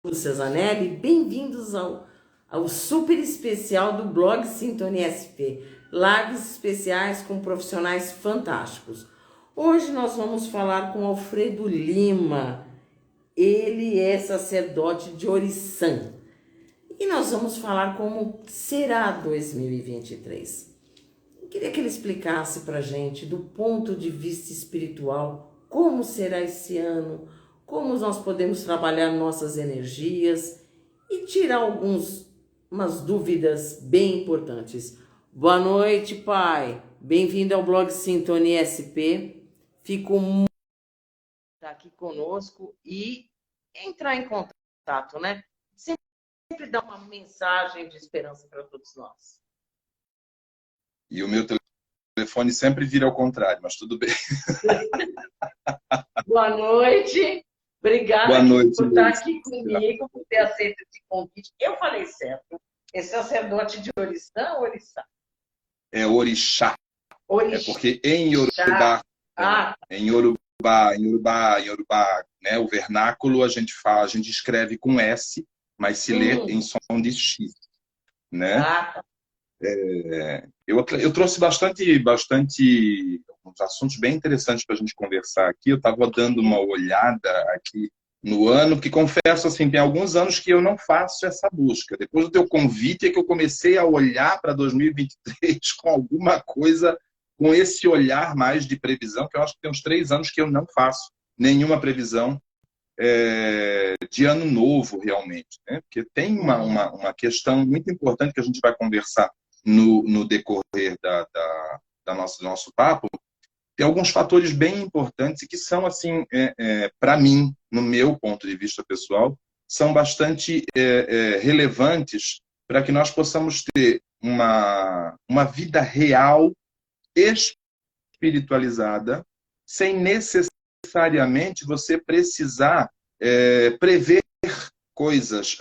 Lúcia Zanelli, bem-vindos ao super especial do blog Sintonia SP, lives especiais com profissionais fantásticos. Hoje nós vamos falar com Alfredo Lima, ele é sacerdote de Oriçã, e nós vamos falar como será 2023. Eu queria que ele explicasse para a gente, do ponto de vista espiritual, como será esse ano, como nós podemos trabalhar nossas energias e tirar umas dúvidas bem importantes. Boa noite, pai. Bem-vindo ao blog Sintonia SP. Fico muito estar aqui conosco e entrar em contato, né? Sempre dar uma mensagem de esperança para todos nós. E o meu telefone sempre vira ao contrário, mas tudo bem. Boa noite. Obrigada Boa noite, por estar Luiz. aqui comigo, por ter aceito esse convite. Eu falei certo. É sacerdote de Oriçã ou Oriçá? É orixá. Orixá. É porque em Yorubá, né, o vernáculo a gente fala, a gente escreve com S, mas se lê em som de X, né? Tá. Eu trouxe bastante uns assuntos bem interessantes para a gente conversar aqui. Eu estava dando uma olhada aqui no ano, que confesso, assim, tem alguns anos que eu não faço essa busca. Depois do teu convite é que eu comecei a olhar para 2023 com alguma coisa, com esse olhar mais de previsão, que eu acho que tem uns 3 anos que eu não faço nenhuma previsão de ano novo, realmente, né? Porque tem uma questão muito importante que a gente vai conversar no decorrer do nosso papo. Tem alguns fatores bem importantes e que são, assim, para mim, no meu ponto de vista pessoal, são bastante relevantes para que nós possamos ter uma vida real, espiritualizada, sem necessariamente você precisar prever coisas,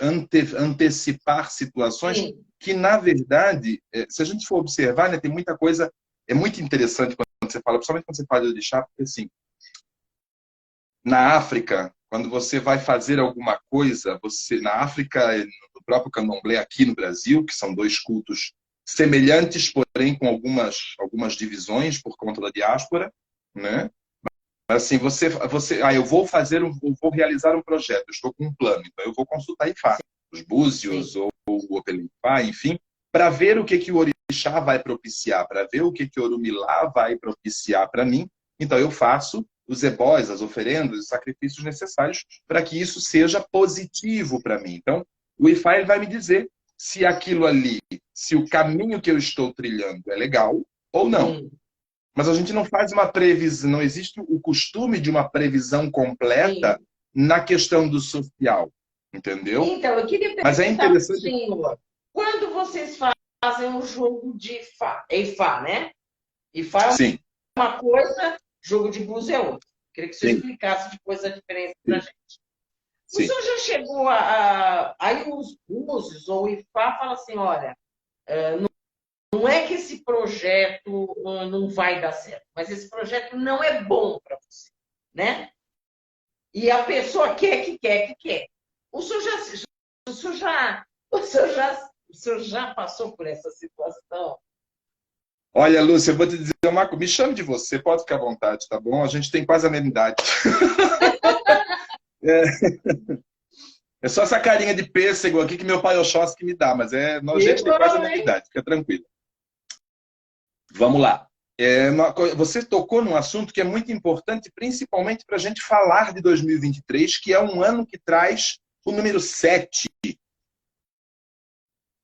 antecipar situações. Sim. Que, na verdade, se a gente for observar, né, tem muita coisa. É muito interessante quando você fala, principalmente quando você fala de orixá, porque assim, na África, quando você vai fazer alguma coisa, na África, no próprio candomblé aqui no Brasil, que são dois cultos semelhantes, porém com algumas divisões por conta da diáspora, né? Mas assim, eu vou realizar um projeto, eu estou com um plano, então eu vou consultar Ifá, os búzios ou o Opelifá, enfim, para ver o que o orixá vai propiciar, para ver o que o Orumilá vai propiciar para mim. Então eu faço os ebós, as oferendas, os sacrifícios necessários para que isso seja positivo para mim. Então o Ifá ele vai me dizer se aquilo ali, se o caminho que eu estou trilhando é legal ou não. Mas a gente não faz uma previsão, não existe o costume de uma previsão completa. Sim. Na questão do social, entendeu? Então, eu queria perguntar, mas é interessante, senhor, quando vocês fazem um jogo de Ifá, né? Ifá é Sim. uma coisa, jogo de búzios é outra. Queria que você explicasse depois a diferença para a gente. Sim. O senhor já chegou aí os búzios ou o Ifá fala assim, olha, não é que esse projeto não vai dar certo, mas esse projeto não é bom para você, né? E a pessoa quer que quer. O senhor já passou por essa situação? Olha, Lúcia, eu vou te dizer uma coisa. Me chame de você, pode ficar à vontade, tá bom? A gente tem quase a mesma idade. É só essa carinha de pêssego aqui que meu pai Oxóssi que me dá, mas a gente tem quase a mesma idade, fica tranquilo. Vamos lá. Você tocou num assunto que é muito importante, principalmente para a gente falar de 2023, que é um ano que traz o número 7.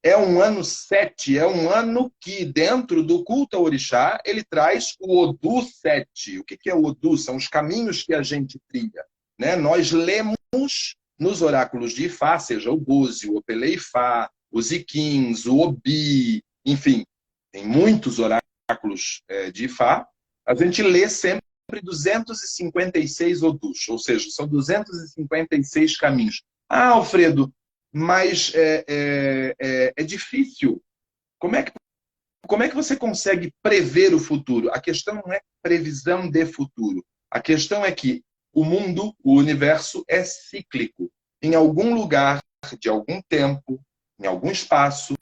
É um ano 7, é um ano que, dentro do culto ao orixá, ele traz o Odu 7. O que é o Odu? São os caminhos que a gente trilha, né? Nós lemos nos oráculos de Ifá, seja o Búzio, o Opeleifá, os Iquins, o Obi, enfim, tem muitos oráculos de Ifá, a gente lê sempre 256 Odus, ou seja, são 256 caminhos. Ah, Alfredo, mas é difícil. Como é que você consegue prever o futuro? A questão não é previsão de futuro. A questão é que o mundo, o universo, é cíclico. em algum lugar, de algum tempo, em algum espaço,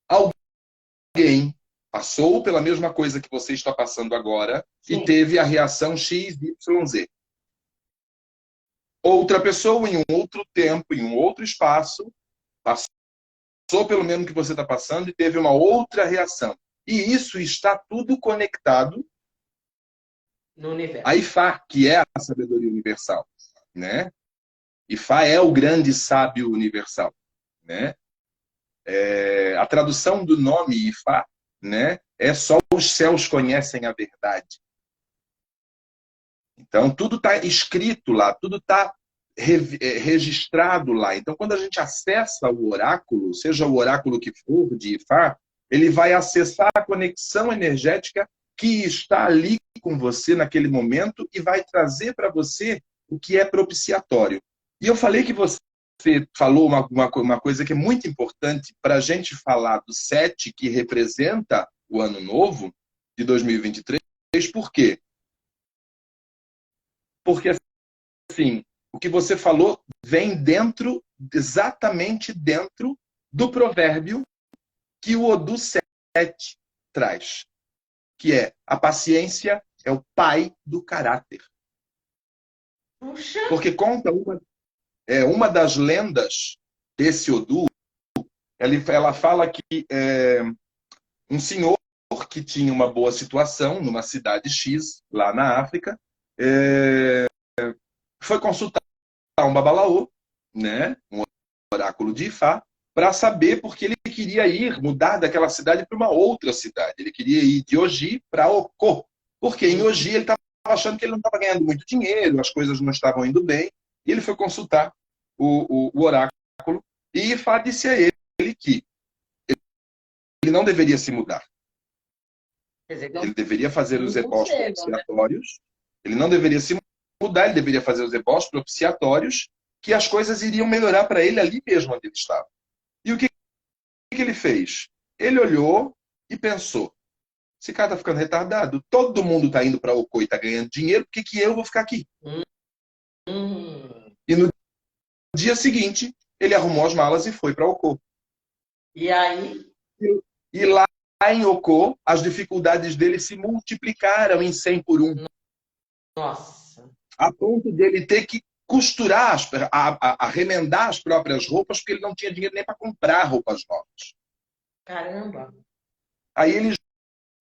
alguém passou pela mesma coisa que você está passando agora e teve a reação X, Y, Z. Outra pessoa, em um outro tempo, em um outro espaço, passou pelo mesmo que você está passando e teve uma outra reação. E isso está tudo conectado no universo. A Ifá, que é a sabedoria universal, né? Ifá é o grande sábio universal, né? A tradução do nome Ifá, né, é só os céus conhecem a verdade. Então, tudo está escrito lá, tudo está registrado lá. Então, quando a gente acessa o oráculo, seja o oráculo que for de Ifá, ele vai acessar a conexão energética que está ali com você naquele momento e vai trazer para você o que é propiciatório. E eu falei que você falou uma coisa que é muito importante para a gente falar do 7, que representa o ano novo de 2023. Por quê? Porque, assim, o que você falou vem exatamente dentro do provérbio que o Odu 7 traz, que é: a paciência é o pai do caráter. Puxa. Porque conta uma das lendas desse Odu, ela fala que um senhor que tinha uma boa situação numa cidade X, lá na África, foi consultar um babalaô, né, um oráculo de Ifá, para saber porque ele queria mudar daquela cidade para uma outra cidade. Ele queria ir de Oji para Okô, porque em Oji ele estava achando que ele não estava ganhando muito dinheiro, as coisas não estavam indo bem, e ele foi consultar o oráculo, e Ifá disse a ele que ele não deveria se mudar. Ele deveria fazer os ebós propiciatórios, ele não deveria se mudar, ele deveria fazer os ebós propiciatórios, que as coisas iriam melhorar para ele ali mesmo onde ele estava. E o que ele fez? Ele olhou e pensou: esse cara está ficando retardado, todo mundo está indo para Okô e está ganhando dinheiro, por que eu vou ficar aqui? E no dia seguinte, ele arrumou as malas e foi para Okô. E aí? E lá em Okô, as dificuldades dele se multiplicaram em 100 por 1. Nossa. A ponto dele ter que costurar, remendar as próprias roupas, porque ele não tinha dinheiro nem para comprar roupas novas. Caramba! Aí ele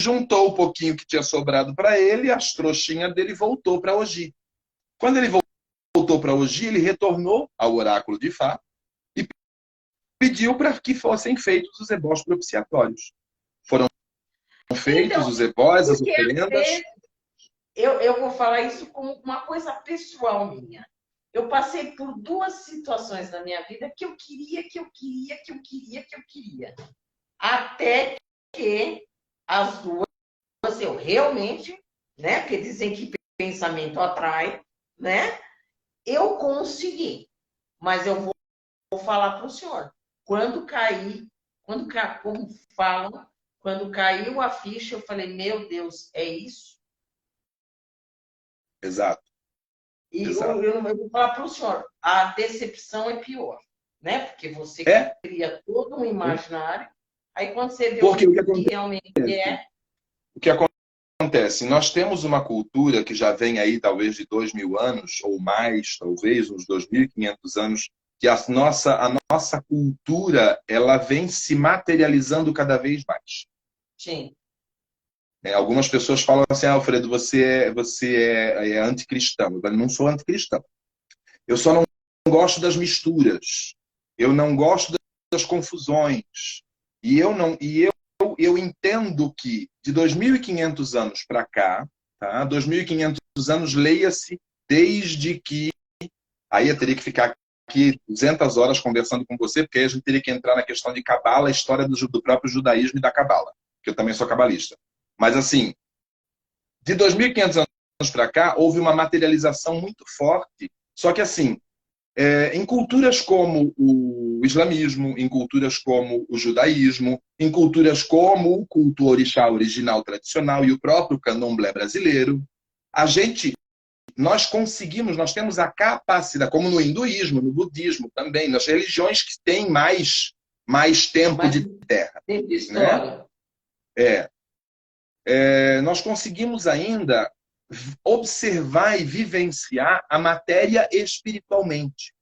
juntou o pouquinho que tinha sobrado para ele, as trouxinhas dele, e voltou para Oji. Quando ele voltou para Oji, ele retornou ao oráculo de Ifá e pediu para que fossem feitos os ebós propiciatórios. Foram feitos os ebós, as oferendas. Eu vou falar isso como uma coisa pessoal minha. Eu passei por 2 situações na minha vida que eu queria. Até que as 2 eu realmente, né? Porque dizem que pensamento atrai, né? Eu consegui. Mas eu vou falar para o senhor. Quando como falam, quando caiu a ficha, eu falei: meu Deus, é isso? Exato. E eu vou falar para o senhor, a decepção é pior, né? Porque você cria todo um imaginário, aí quando você vê o que realmente é... O que acontece? Nós temos uma cultura que já vem aí talvez de 2000 anos, ou mais, talvez, uns 2.500 anos, que a nossa cultura ela vem se materializando cada vez mais. Sim. Algumas pessoas falam assim: Alfredo, você é anticristão. Eu não sou anticristão. Eu só não gosto das misturas. Eu não gosto das confusões. Eu entendo que de 2.500 anos para cá, tá? 2.500 anos, leia-se desde que... Aí eu teria que ficar aqui 200 horas conversando com você, porque aí a gente teria que entrar na questão de Cabala, a história do próprio judaísmo e da Cabala, que eu também sou cabalista. Mas, assim, de 2.500 anos para cá, houve uma materialização muito forte. Só que, assim, em culturas como o islamismo, em culturas como o judaísmo, em culturas como o culto orixá original tradicional e o próprio candomblé brasileiro, a gente nós conseguimos, nós temos a capacidade, como no hinduísmo, no budismo também, nas religiões que têm mais tempo de terra. Tempo de Né? história. Nós conseguimos ainda observar e vivenciar a matéria espiritualmente.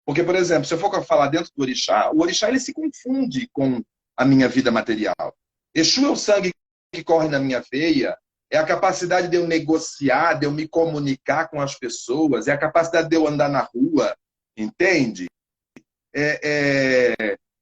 Porque, por exemplo, se eu for falar dentro do orixá, o orixá ele se confunde com a minha vida material. Exu é o sangue que corre na minha veia, é a capacidade de eu negociar, de eu me comunicar com as pessoas, é a capacidade de eu andar na rua, entende?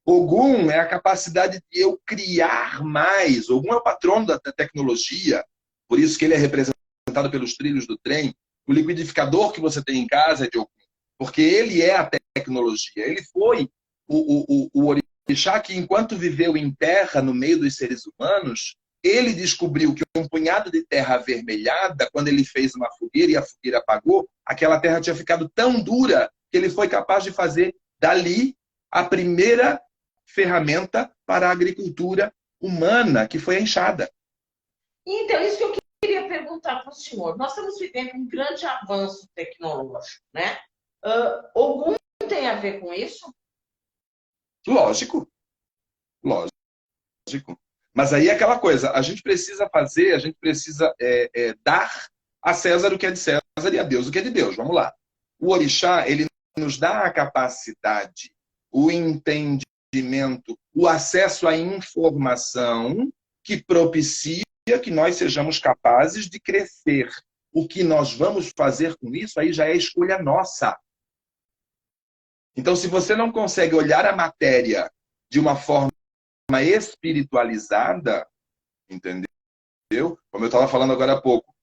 Ogum é a capacidade de eu criar mais. Ogum é o patrono da tecnologia, por isso que ele é representado pelos trilhos do trem. O liquidificador que você tem em casa é de Ogum, porque ele é a tecnologia. Ele foi o orixá que, enquanto viveu em terra, no meio dos seres humanos, ele descobriu que um punhado de terra avermelhada, quando ele fez uma fogueira e a fogueira apagou, aquela terra tinha ficado tão dura que ele foi capaz de fazer dali a primeira ferramenta para a agricultura humana, que foi a enxada. Então, isso que eu queria perguntar para o senhor. Nós estamos vivendo um grande avanço tecnológico, né? Algum tem a ver com isso? Lógico, lógico. Mas aí é aquela coisa, a gente precisa dar a César o que é de César e a Deus o que é de Deus. Vamos lá. O orixá, ele nos dá a capacidade, o entendimento, o acesso à informação que propicia que nós sejamos capazes de crescer. O que nós vamos fazer com isso aí já é escolha nossa. Então, se você não consegue olhar a matéria de uma forma espiritualizada, entendeu? Como eu estava falando agora há pouco,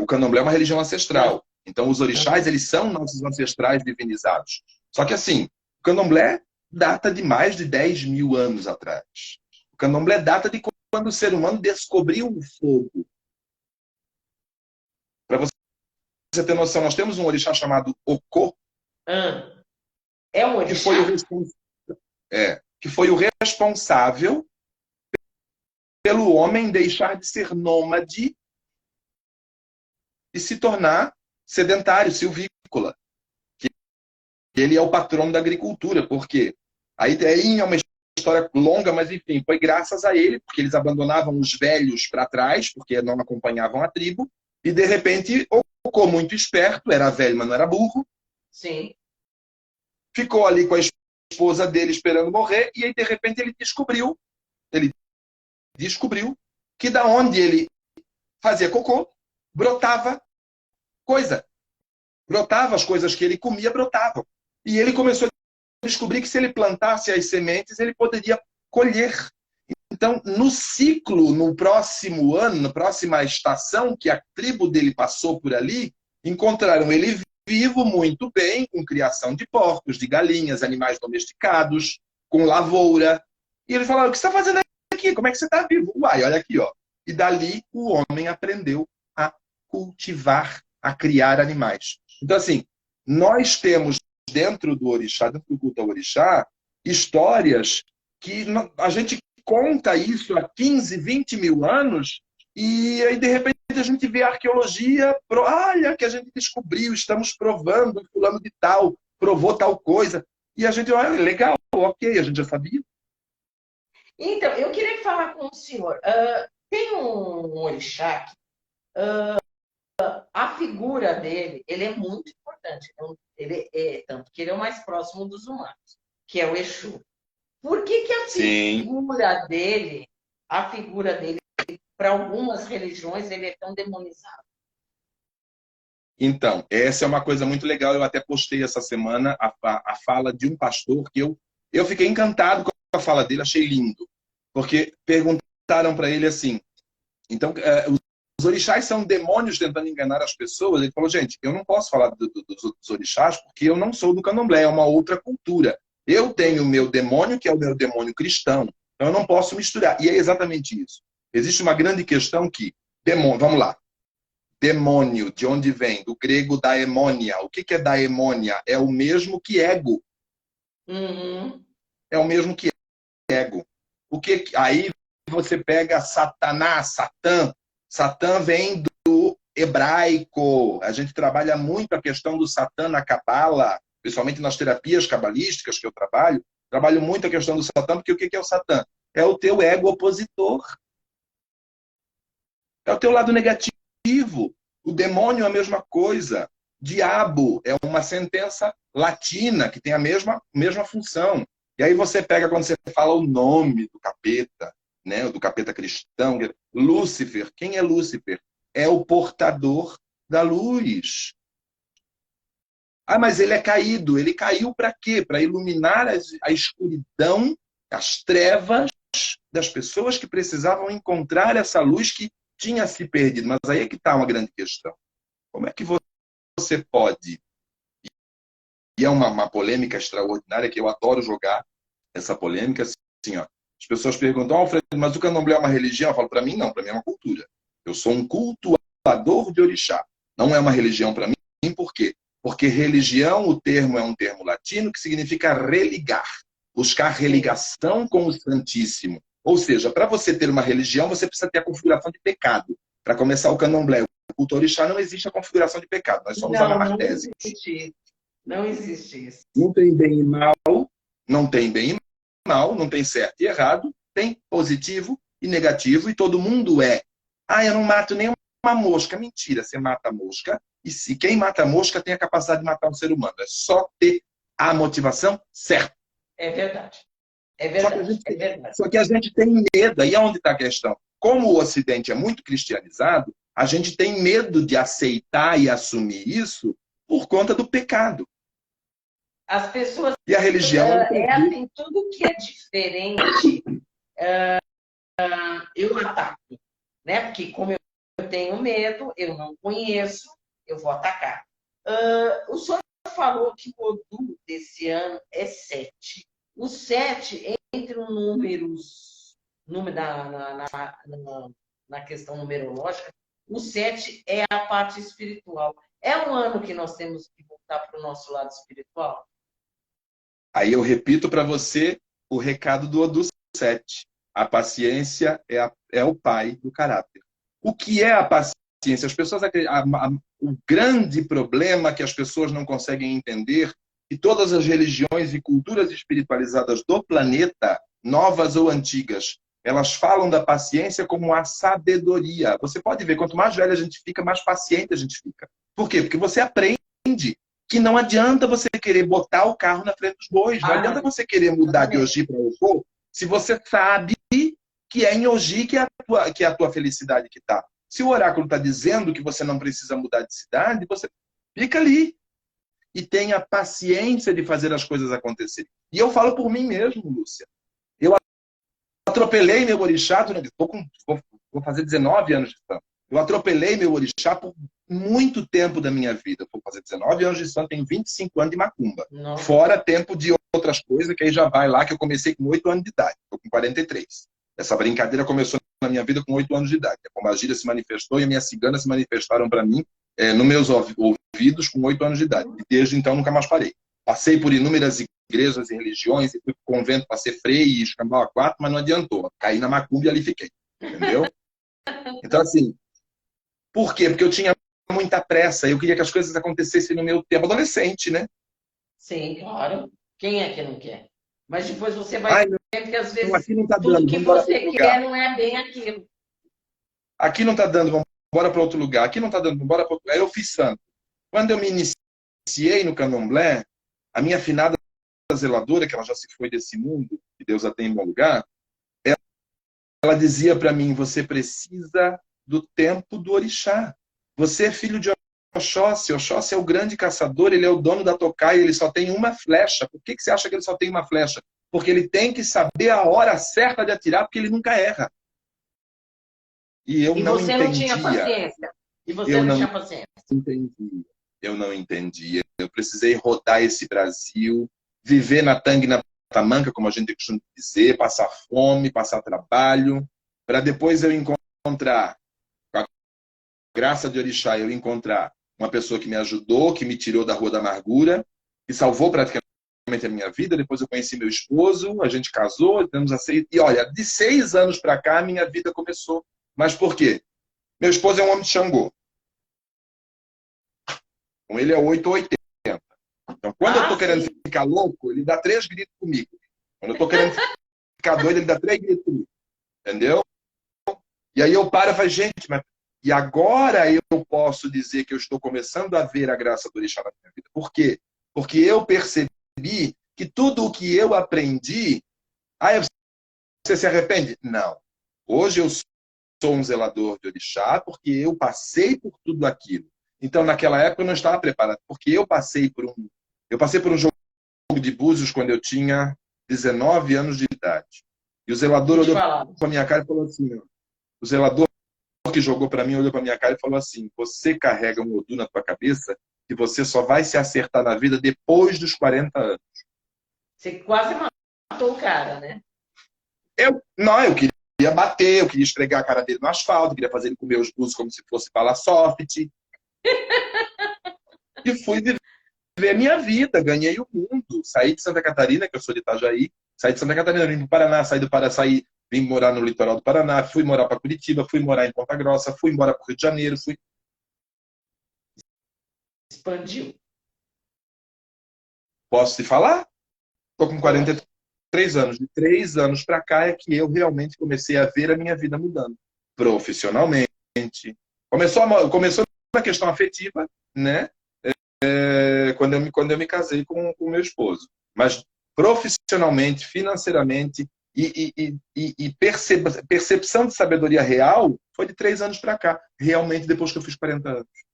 o candomblé é uma religião ancestral. Então, os orixás, eles são nossos ancestrais divinizados. Só que, assim, o candomblé data de mais de 10 mil anos atrás. O candomblé data de quando o ser humano descobriu o fogo. Para você ter noção, nós temos um orixá chamado Okô. É um orixá? Que foi o responsável pelo homem deixar de ser nômade e se tornar sedentário, silvícola. Que ele é o patrono da agricultura, porque aí é uma história longa, mas enfim, foi graças a ele, porque eles abandonavam os velhos para trás, porque não acompanhavam a tribo, e de repente, Ocô, muito esperto, era velho, mas não era burro. Sim. Ficou ali com a esposa dele esperando morrer, e aí de repente ele descobriu que da onde ele fazia cocô, brotava coisa. Brotava, as coisas que ele comia brotavam. E ele começou a descobrir que se ele plantasse as sementes, ele poderia colher. Então, no ciclo, no próximo ano, na próxima estação que a tribo dele passou por ali, encontraram ele vivo muito bem, com criação de porcos, de galinhas, animais domesticados, com lavoura. E eles falaram, o que você está fazendo aqui? Como é que você está vivo? Uai, olha aqui, ó. E dali o homem aprendeu a cultivar, a criar animais. Então, assim, nós temos dentro do orixá, dentro do culto ao orixá, histórias que a gente conta isso há 15, 20 mil anos e aí, de repente, a gente vê a arqueologia, olha que a gente descobriu, estamos provando, fulano de tal, provou tal coisa. E a gente, olha, legal, ok, a gente já sabia. Então, eu queria falar com o senhor. Tem um orixá que, a figura dele, ele é muito importante. Tanto que ele é o mais próximo dos humanos, que é o Exu. Por que a figura dele, para algumas religiões, ele é tão demonizado? Então, essa é uma coisa muito legal. Eu até postei essa semana a fala de um pastor que eu fiquei encantado com a fala dele, achei lindo. Porque perguntaram para ele assim, então, os orixás são demônios tentando enganar as pessoas? Ele falou, gente, eu não posso falar dos orixás porque eu não sou do candomblé, é uma outra cultura. Eu tenho o meu demônio, que é o meu demônio cristão, então eu não posso misturar. E é exatamente isso. Existe uma grande questão que, vamos lá, demônio, de onde vem? Do grego daemônia. O que é daemônia? É o mesmo que ego. Uhum. É o mesmo que ego. Aí você pega Satanás, Satã. Satã vem do hebraico. A gente trabalha muito a questão do Satã na Cabala, principalmente nas terapias cabalísticas que eu trabalho muito a questão do Satã, porque o que é o Satã? É o teu ego opositor. É o teu lado negativo. O demônio é a mesma coisa. Diabo é uma sentença latina que tem a mesma função. E aí você pega, quando você fala o nome do capeta, né, do capeta cristão, Lúcifer. Quem é Lúcifer? É o portador da luz. Ah, mas ele é caído. Ele caiu para quê? Para iluminar a escuridão, as trevas das pessoas que precisavam encontrar essa luz que tinha se perdido. Mas aí é que está uma grande questão. Como é que você pode... E é uma polêmica extraordinária, que eu adoro jogar essa polêmica. Assim, ó, as pessoas perguntam, Alfredo, mas o candomblé é uma religião? Eu falo, para mim não, para mim é uma cultura. Eu sou um cultuador de orixá. Não é uma religião para mim, por quê? Porque religião, o termo é um termo latino que significa religar, buscar religação com o Santíssimo. Ou seja, para você ter uma religião, você precisa ter a configuração de pecado. Para começar o candomblé, o culto orixá, não existe a configuração de pecado. Nós somos anamartésicos. Não existe isso. Não tem bem e mal, não tem bem e mal, não tem certo e errado, tem positivo e negativo, e todo mundo é. Ah, eu não mato nem uma mosca. Mentira, você mata a mosca, e se quem mata a mosca tem a capacidade de matar um ser humano. É só ter a motivação certa. É verdade. É verdade. Só que a gente tem medo, aí é onde está a questão. Como o Ocidente é muito cristianizado, a gente tem medo de aceitar e assumir isso por conta do pecado. As pessoas... E a religião... É assim, tudo que é diferente, eu ataco. Né? Porque como eu tenho medo, eu não conheço, eu vou atacar. O senhor falou que o Odum desse ano é 7. O 7, entre os números na questão numerológica, o 7 é a parte espiritual. É um ano que nós temos que voltar para o nosso lado espiritual? Aí eu repito para você o recado do Odum 7. A paciência é o pai do caráter. O que é a paciência? As pessoas o grande problema que as pessoas não conseguem entender, que todas as religiões e culturas espiritualizadas do planeta, novas ou antigas, elas falam da paciência como a sabedoria. Você pode ver, quanto mais velha a gente fica, mais paciente a gente fica. Por quê? Porque você aprende que não adianta você querer botar o carro na frente dos bois. Não adianta você querer mudar de Oji para Ofo se você sabe que é em Oji que é a tua felicidade que está. Se o oráculo está dizendo que você não precisa mudar de cidade, você fica ali. E tenha paciência de fazer as coisas acontecerem. E eu falo por mim mesmo, Lúcia. Eu atropelei meu orixá, vou fazer 19 anos de santo. Eu atropelei meu orixá por muito tempo da minha vida. Vou fazer 19 anos de santo, tenho 25 anos de macumba. Nossa. Fora tempo de outras coisas, que aí já vai lá, que eu comecei com 8 anos de idade. Estou com 43. Essa brincadeira começou na minha vida com 8 anos de idade. A Pombagira se manifestou e a minha cigana se manifestaram para mim nos meus ouvidos com 8 anos de idade. E desde então nunca mais parei. Passei por inúmeras igrejas e religiões, e fui para o convento para ser freio e escambau a 4, mas não adiantou. Caí na macumba e ali fiquei. Entendeu? Então, assim, por quê? Porque eu tinha muita pressa. Eu queria que as coisas acontecessem no meu tempo adolescente, né? Sim, claro. Quem é que não quer? Mas depois você vai ver que às vezes aqui não tá tudo dando, que você quer não é bem aquilo. Aqui não está dando, vamos embora para outro lugar. Aqui não está dando, vamos embora para outro lugar. Aí eu fiz santo. Quando eu me iniciei no candomblé, a minha afinada zeladora, que ela já se foi desse mundo, que Deus a tem em bom lugar, ela dizia para mim, você precisa do tempo do orixá. Você é filho de Oxóssi. Oxóssi é o grande caçador, ele é o dono da tocaia, ele só tem uma flecha. Por que você acha que ele só tem uma flecha? Porque ele tem que saber a hora certa de atirar, porque ele nunca erra. E eu não entendia. Não tinha paciência. E você não tinha paciência. Eu não entendia. Eu precisei rodar esse Brasil, viver na tanga e na tamanca, como a gente costuma dizer, passar fome, passar trabalho, para depois eu encontrar, com a graça de orixá, eu encontrar uma pessoa que me ajudou, que me tirou da rua da amargura, que salvou praticamente a minha vida. Depois eu conheci meu esposo, a gente casou, temos e olha, de 6 anos para cá, a minha vida começou. Mas por quê? Meu esposo é um homem de Xangô. Com ele é 8 ou 80. Então, quando eu tô querendo Sim. ficar louco, ele dá 3 gritos comigo. Quando eu tô querendo ficar doido, ele dá 3 gritos comigo. Entendeu? E aí eu paro e falo, gente, mas... E agora eu posso dizer que eu estou começando a ver a graça do orixá na minha vida. Por quê? Porque eu percebi que tudo o que eu aprendi... Ah, você se arrepende? Não. Hoje eu sou um zelador de orixá porque eu passei por tudo aquilo. Então, naquela época, eu não estava preparado, porque eu passei por um jogo de búzios quando eu tinha 19 anos de idade. E o zelador Vou te olhou falar. para minha cara e falou assim, ó, o zelador que jogou para mim olhou para minha cara e falou assim, você carrega um Odu na tua cabeça que você só vai se acertar na vida depois dos 40 anos. Você quase matou o cara, né? Não, eu queria bater, eu queria esfregar a cara dele no asfalto, eu queria fazer ele comer os búzios como se fosse bala soft. E fui viver minha vida, ganhei o mundo. Saí de Santa Catarina, que eu sou de Itajaí, saí de Santa Catarina, vim para o Paraná, saí do Paraná, vim morar no litoral do Paraná, fui morar para Curitiba, fui morar em Ponta Grossa, fui embora para o Rio de Janeiro, Expandiu. Posso te falar? Estou com Pode. 43 anos. De 3 anos para cá é que eu realmente comecei a ver a minha vida mudando. Profissionalmente. Começou na questão afetiva, né? Quando eu me casei com o meu esposo. Mas profissionalmente, financeiramente e percepção de sabedoria real foi de 3 anos para cá. Realmente, depois que eu fiz 40 anos.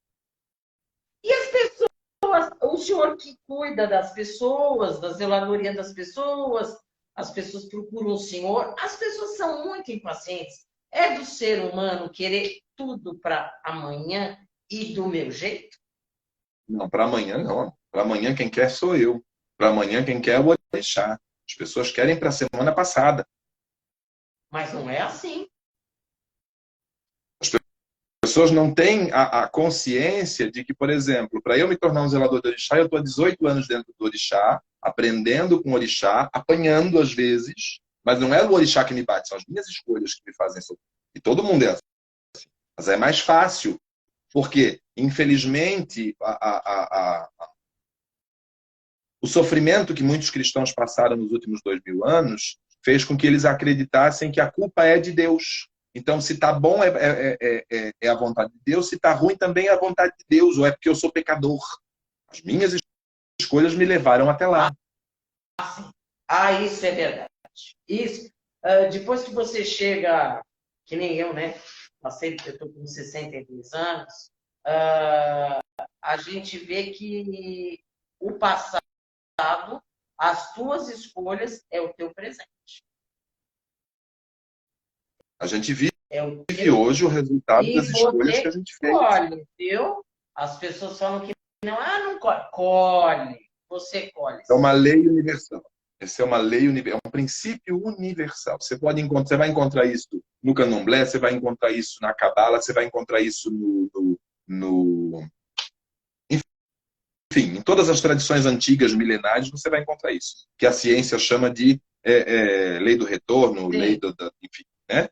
E as pessoas, o senhor que cuida das pessoas, da zeladoria das pessoas, as pessoas procuram o senhor, as pessoas são muito impacientes. É do ser humano querer tudo para amanhã e do meu jeito? Não, para amanhã não. Para amanhã quem quer sou eu. Para amanhã quem quer é o orixá. As pessoas querem para a semana passada. Mas não é assim. As pessoas não têm a consciência de que, por exemplo, para eu me tornar um zelador de orixá, eu estou há 18 anos dentro do orixá, aprendendo com o orixá, apanhando às vezes, mas não é o orixá que me bate, são as minhas escolhas que me fazem sofrer. E todo mundo é assim. Mas é mais fácil, porque, infelizmente, o sofrimento que muitos cristãos passaram nos últimos 2000 anos fez com que eles acreditassem que a culpa é de Deus. Então, se está bom é a vontade de Deus, se está ruim também é a vontade de Deus, ou é porque eu sou pecador. As minhas escolhas me levaram até lá. Ah, isso é verdade. Isso. Depois que você chega, que nem eu, né? Passei, eu estou com 62 anos, a gente vê que o passado, as tuas escolhas é o teu presente. A gente vive É o teu... hoje o resultado E das escolhas que a gente fez. colhe, viu? As pessoas falam que não, não colhe. Colhe, você colhe. É uma lei universal. Essa é uma lei universal, é um princípio universal. Você vai encontrar isso no Candomblé, você vai encontrar isso na Cabala, você vai encontrar isso enfim, em todas as tradições antigas, milenares, você vai encontrar isso. Que a ciência chama de lei do retorno, Sim. lei enfim, né?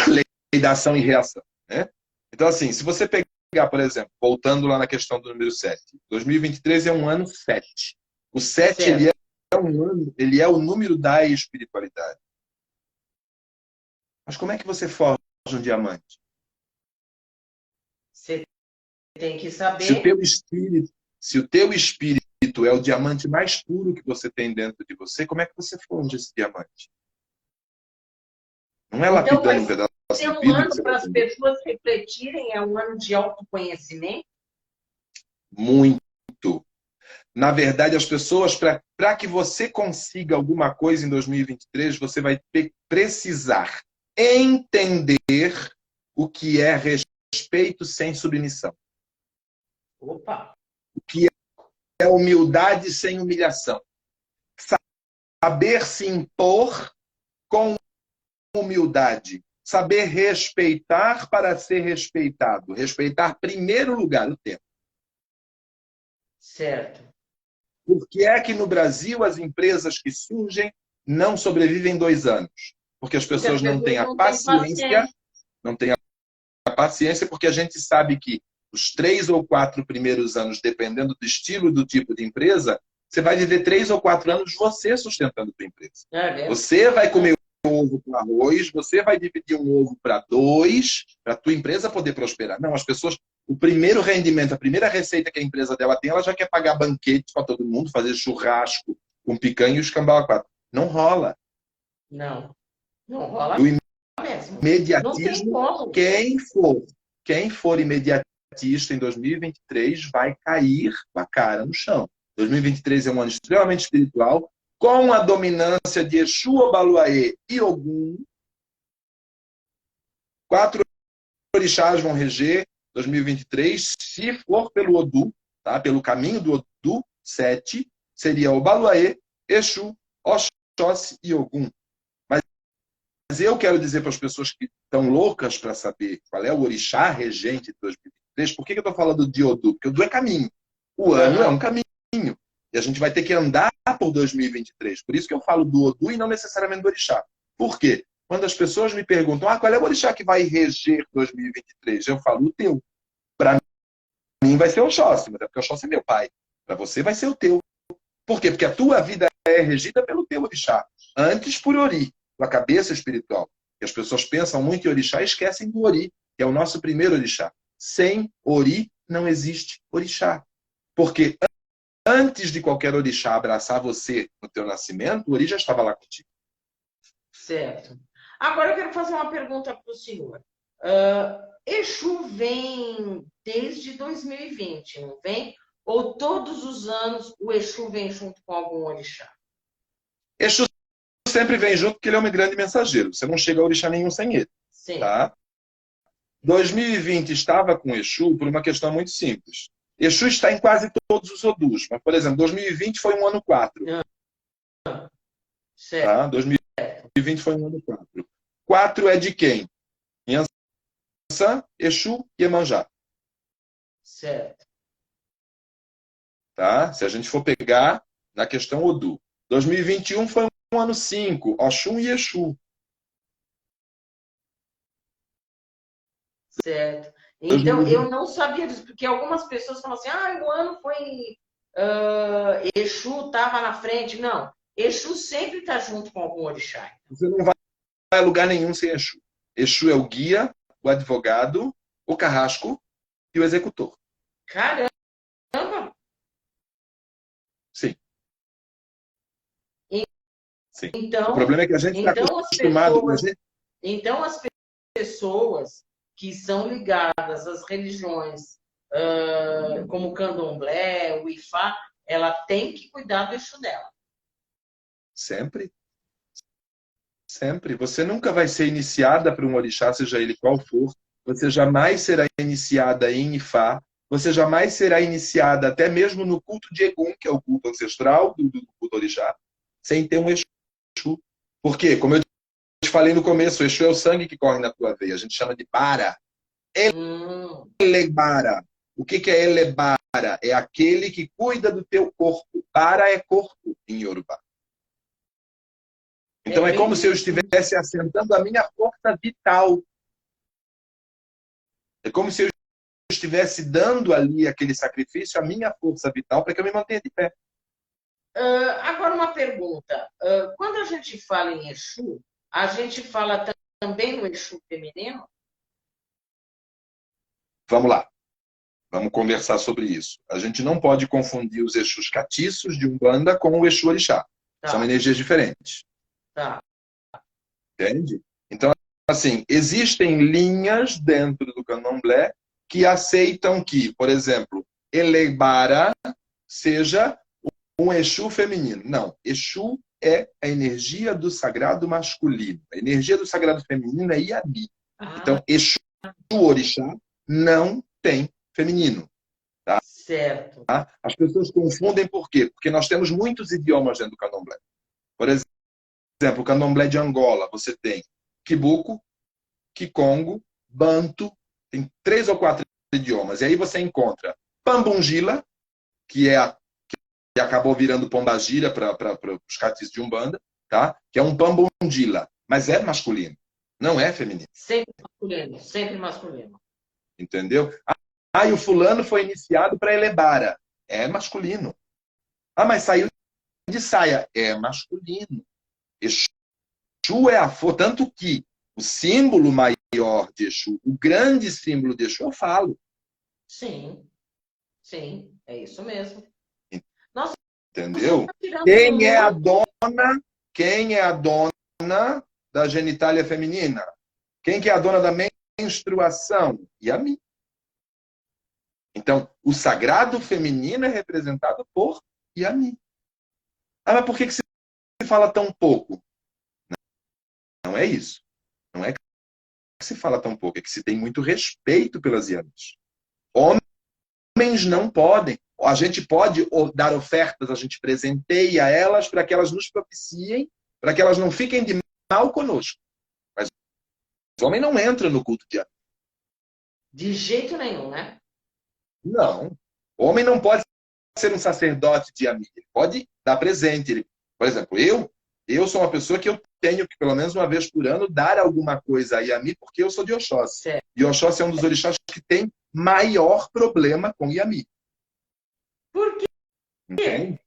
Lei da ação e reação, né? Então, assim, se você pegar, por exemplo, voltando lá na questão do número 7, 2023 é um ano 7. O 7, ele é um ano, ele é o número da espiritualidade. Mas como é que você forja um diamante? Você tem que saber. Se o teu espírito é o diamante mais puro que você tem dentro de você, como é que você forja esse diamante? Não é lapidando um pedaço de vidro. É um ano para as pessoas refletirem, é um ano de autoconhecimento? Muito. Na verdade, as pessoas, para que você consiga alguma coisa em 2023, você vai precisar entender o que é respeito sem submissão. Opa! O que é humildade sem humilhação. Saber se impor com humildade. Saber respeitar para ser respeitado. Respeitar, primeiro lugar, o tempo. Certo. Por que é que no Brasil as empresas que surgem não sobrevivem 2 anos? Porque as pessoas não têm a paciência, não têm a paciência, porque a gente sabe que os 3 ou 4 primeiros anos, dependendo do estilo e do tipo de empresa, você vai viver 3 ou 4 anos você sustentando a tua empresa. Você vai comer um ovo com arroz, você vai dividir um ovo para 2, para a tua empresa poder prosperar. Não, as pessoas, o primeiro rendimento, a primeira receita que a empresa dela tem, ela já quer pagar banquete para todo mundo, fazer churrasco com picanha e os cambau a quatro. Não rola. Não, não rola mesmo. Imediatismo, quem for imediatista em 2023 vai cair com a cara no chão. 2023 é um ano extremamente espiritual, com a dominância de Exu, Obaluaê e Ogum. 4 orixás vão reger 2023, se for pelo Odu, tá? Pelo caminho do Odu, 7, seria Obaluaê, Exu, Oxóssi e Ogum. Mas eu quero dizer para as pessoas que estão loucas para saber qual é o orixá regente de 2023, por que eu estou falando de Odu? Porque Odu é caminho. O ano é um caminho. E a gente vai ter que andar por 2023. Por isso que eu falo do Odu e não necessariamente do orixá. Por quê? Quando as pessoas me perguntam, qual é o orixá que vai reger 2023? Eu falo, o teu. Para mim vai ser o Oxóssi, mas é porque o Oxóssi é meu pai. Para você vai ser o teu. Por quê? Porque a tua vida é regida pelo teu orixá. Antes por Ori, tua cabeça espiritual. E as pessoas pensam muito em orixá e esquecem do Ori, que é o nosso primeiro orixá. Sem Ori não existe orixá. Porque antes de qualquer orixá abraçar você no teu nascimento, o Ori já estava lá contigo. Certo. Agora eu quero fazer uma pergunta para o senhor. Exu vem desde 2020, não vem? Ou todos os anos o Exu vem junto com algum orixá? Exu sempre vem junto porque ele é um grande mensageiro. Você não chega a orixá nenhum sem ele. Sim. Tá? 2020 estava com Exu por uma questão muito simples. Exu está em quase todos os Odus. Mas, por exemplo, 2020 foi um ano 4. Certo. Tá? 2020 foi um ano 4. 4 é de quem? Yansan, Exu e Iemanjá. Certo. Tá? Se a gente for pegar na questão Odu. 2021 foi um ano 5. Oxum e Exu. Certo. Então, eu não sabia disso, porque algumas pessoas falam assim, o ano foi... Exu estava na frente. Não, Exu sempre está junto com algum orixá. Você não vai a lugar nenhum sem Exu. Exu é o guia, o advogado, o carrasco e o executor. Caramba! Sim. Sim. Então, o problema é que a gente está acostumado... Então, as pessoas que são ligadas às religiões, como o Candomblé, o Ifá, ela tem que cuidar do Exu dela. Sempre. Sempre. Você nunca vai ser iniciada por um orixá, seja ele qual for. Você jamais será iniciada em Ifá. Você jamais será iniciada até mesmo no culto de Egum, que é o culto ancestral do culto orixá, sem ter um Exu. Por quê? Como eu te falei no começo, o Exu é o sangue que corre na tua veia. A gente chama de bara. Elebara. O que é elebara? É aquele que cuida do teu corpo. Bara é corpo em Yorubá. Então é como se eu estivesse assentando a minha força vital. É como se eu estivesse dando ali aquele sacrifício à minha força vital para que eu me mantenha de pé. Agora uma pergunta. Quando a gente fala em Exu, a gente fala também no Exu feminino? Vamos lá. Vamos conversar sobre isso. A gente não pode confundir os Exus catiços de Umbanda com o Exu Orixá. Tá. São energias diferentes. Tá. Entende? Então, assim, existem linhas dentro do Candomblé que aceitam que, por exemplo, Elebara seja um Exu feminino. Não, Exu é a energia do sagrado masculino. A energia do sagrado feminino é Iabi. Então, Exu Orixá não tem feminino. Tá? Certo. Tá? As pessoas confundem por quê? Porque nós temos muitos idiomas dentro do Candomblé. Por exemplo, o Candomblé de Angola, você tem Kibuco, Kikongo, Banto, tem 3 ou 4 idiomas. E aí você encontra Pambungila, que acabou virando Pombagira para os catis de Umbanda, tá? Que é um Pambungila, mas é masculino, não é feminino. Sempre masculino, sempre masculino. Entendeu? Ah, e o fulano foi iniciado para Elebara. É masculino. Ah, mas saiu de saia. É masculino. Exu é a força. Tanto que o símbolo maior de Exu, o grande símbolo de Exu, eu falo. Sim, sim, é isso mesmo. Nossa, você Entendeu? está tirando Quem é a muito. dona? Quem é a dona da genitália feminina? Quem que é a dona da menstruação? Yami. Então, o sagrado feminino é representado por Yami. Ah, mas por que se fala tão pouco? Não é isso. Não é que se fala tão pouco, é que se tem muito respeito pelas Yamis. Homens não podem. A gente pode dar ofertas, a gente presenteia elas para que elas nos propiciem, para que elas não fiquem de mal conosco. Mas o homem não entra no culto de Yami. De jeito nenhum, né? Não. O homem não pode ser um sacerdote de Yami. Ele pode dar presente. Por exemplo, eu sou uma pessoa que eu tenho que, pelo menos uma vez por ano, dar alguma coisa a Yami, porque eu sou de Oxóssi. Certo. E Oxóssi é um dos orixás que tem maior problema com Yami. Por quê? Entende?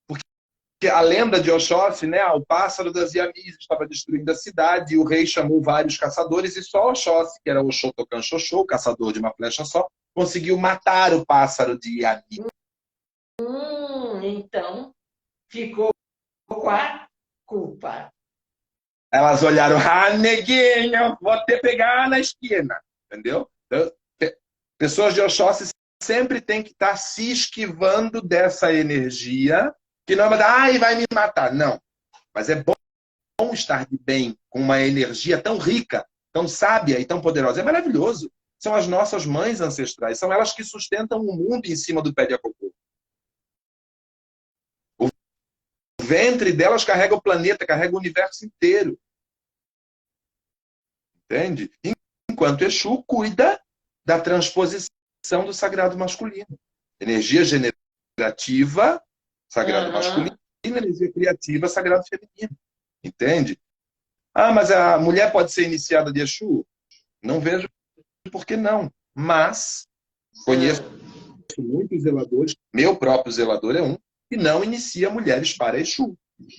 Porque a lenda de Oxóssi, né, o pássaro das Yamis estava destruindo a cidade, e o rei chamou vários caçadores, e só Oxóssi, que era o Oxotocan Xoxô, caçador de uma flecha só, conseguiu matar o pássaro de Yami. Então, ficou com a culpa. Elas olharam, ah, neguinho, vou até pegar na esquina. Entendeu? Então, pessoas de Oxóssi sempre tem que estar se esquivando dessa energia, que não é ai, vai me matar. Não. Mas é bom estar de bem com uma energia tão rica, tão sábia e tão poderosa. É maravilhoso. São as nossas mães ancestrais. São elas que sustentam o mundo em cima do pé de acocô. O ventre delas carrega o planeta, carrega o universo inteiro. Entende? Enquanto Exu cuida da transposição do sagrado masculino. Energia generativa, sagrado masculino, energia criativa, sagrado feminino. Entende? Ah, mas a mulher pode ser iniciada de Exu? Não vejo por que não. Mas conheço muitos zeladores, meu próprio zelador é um, que não inicia mulheres para Exu.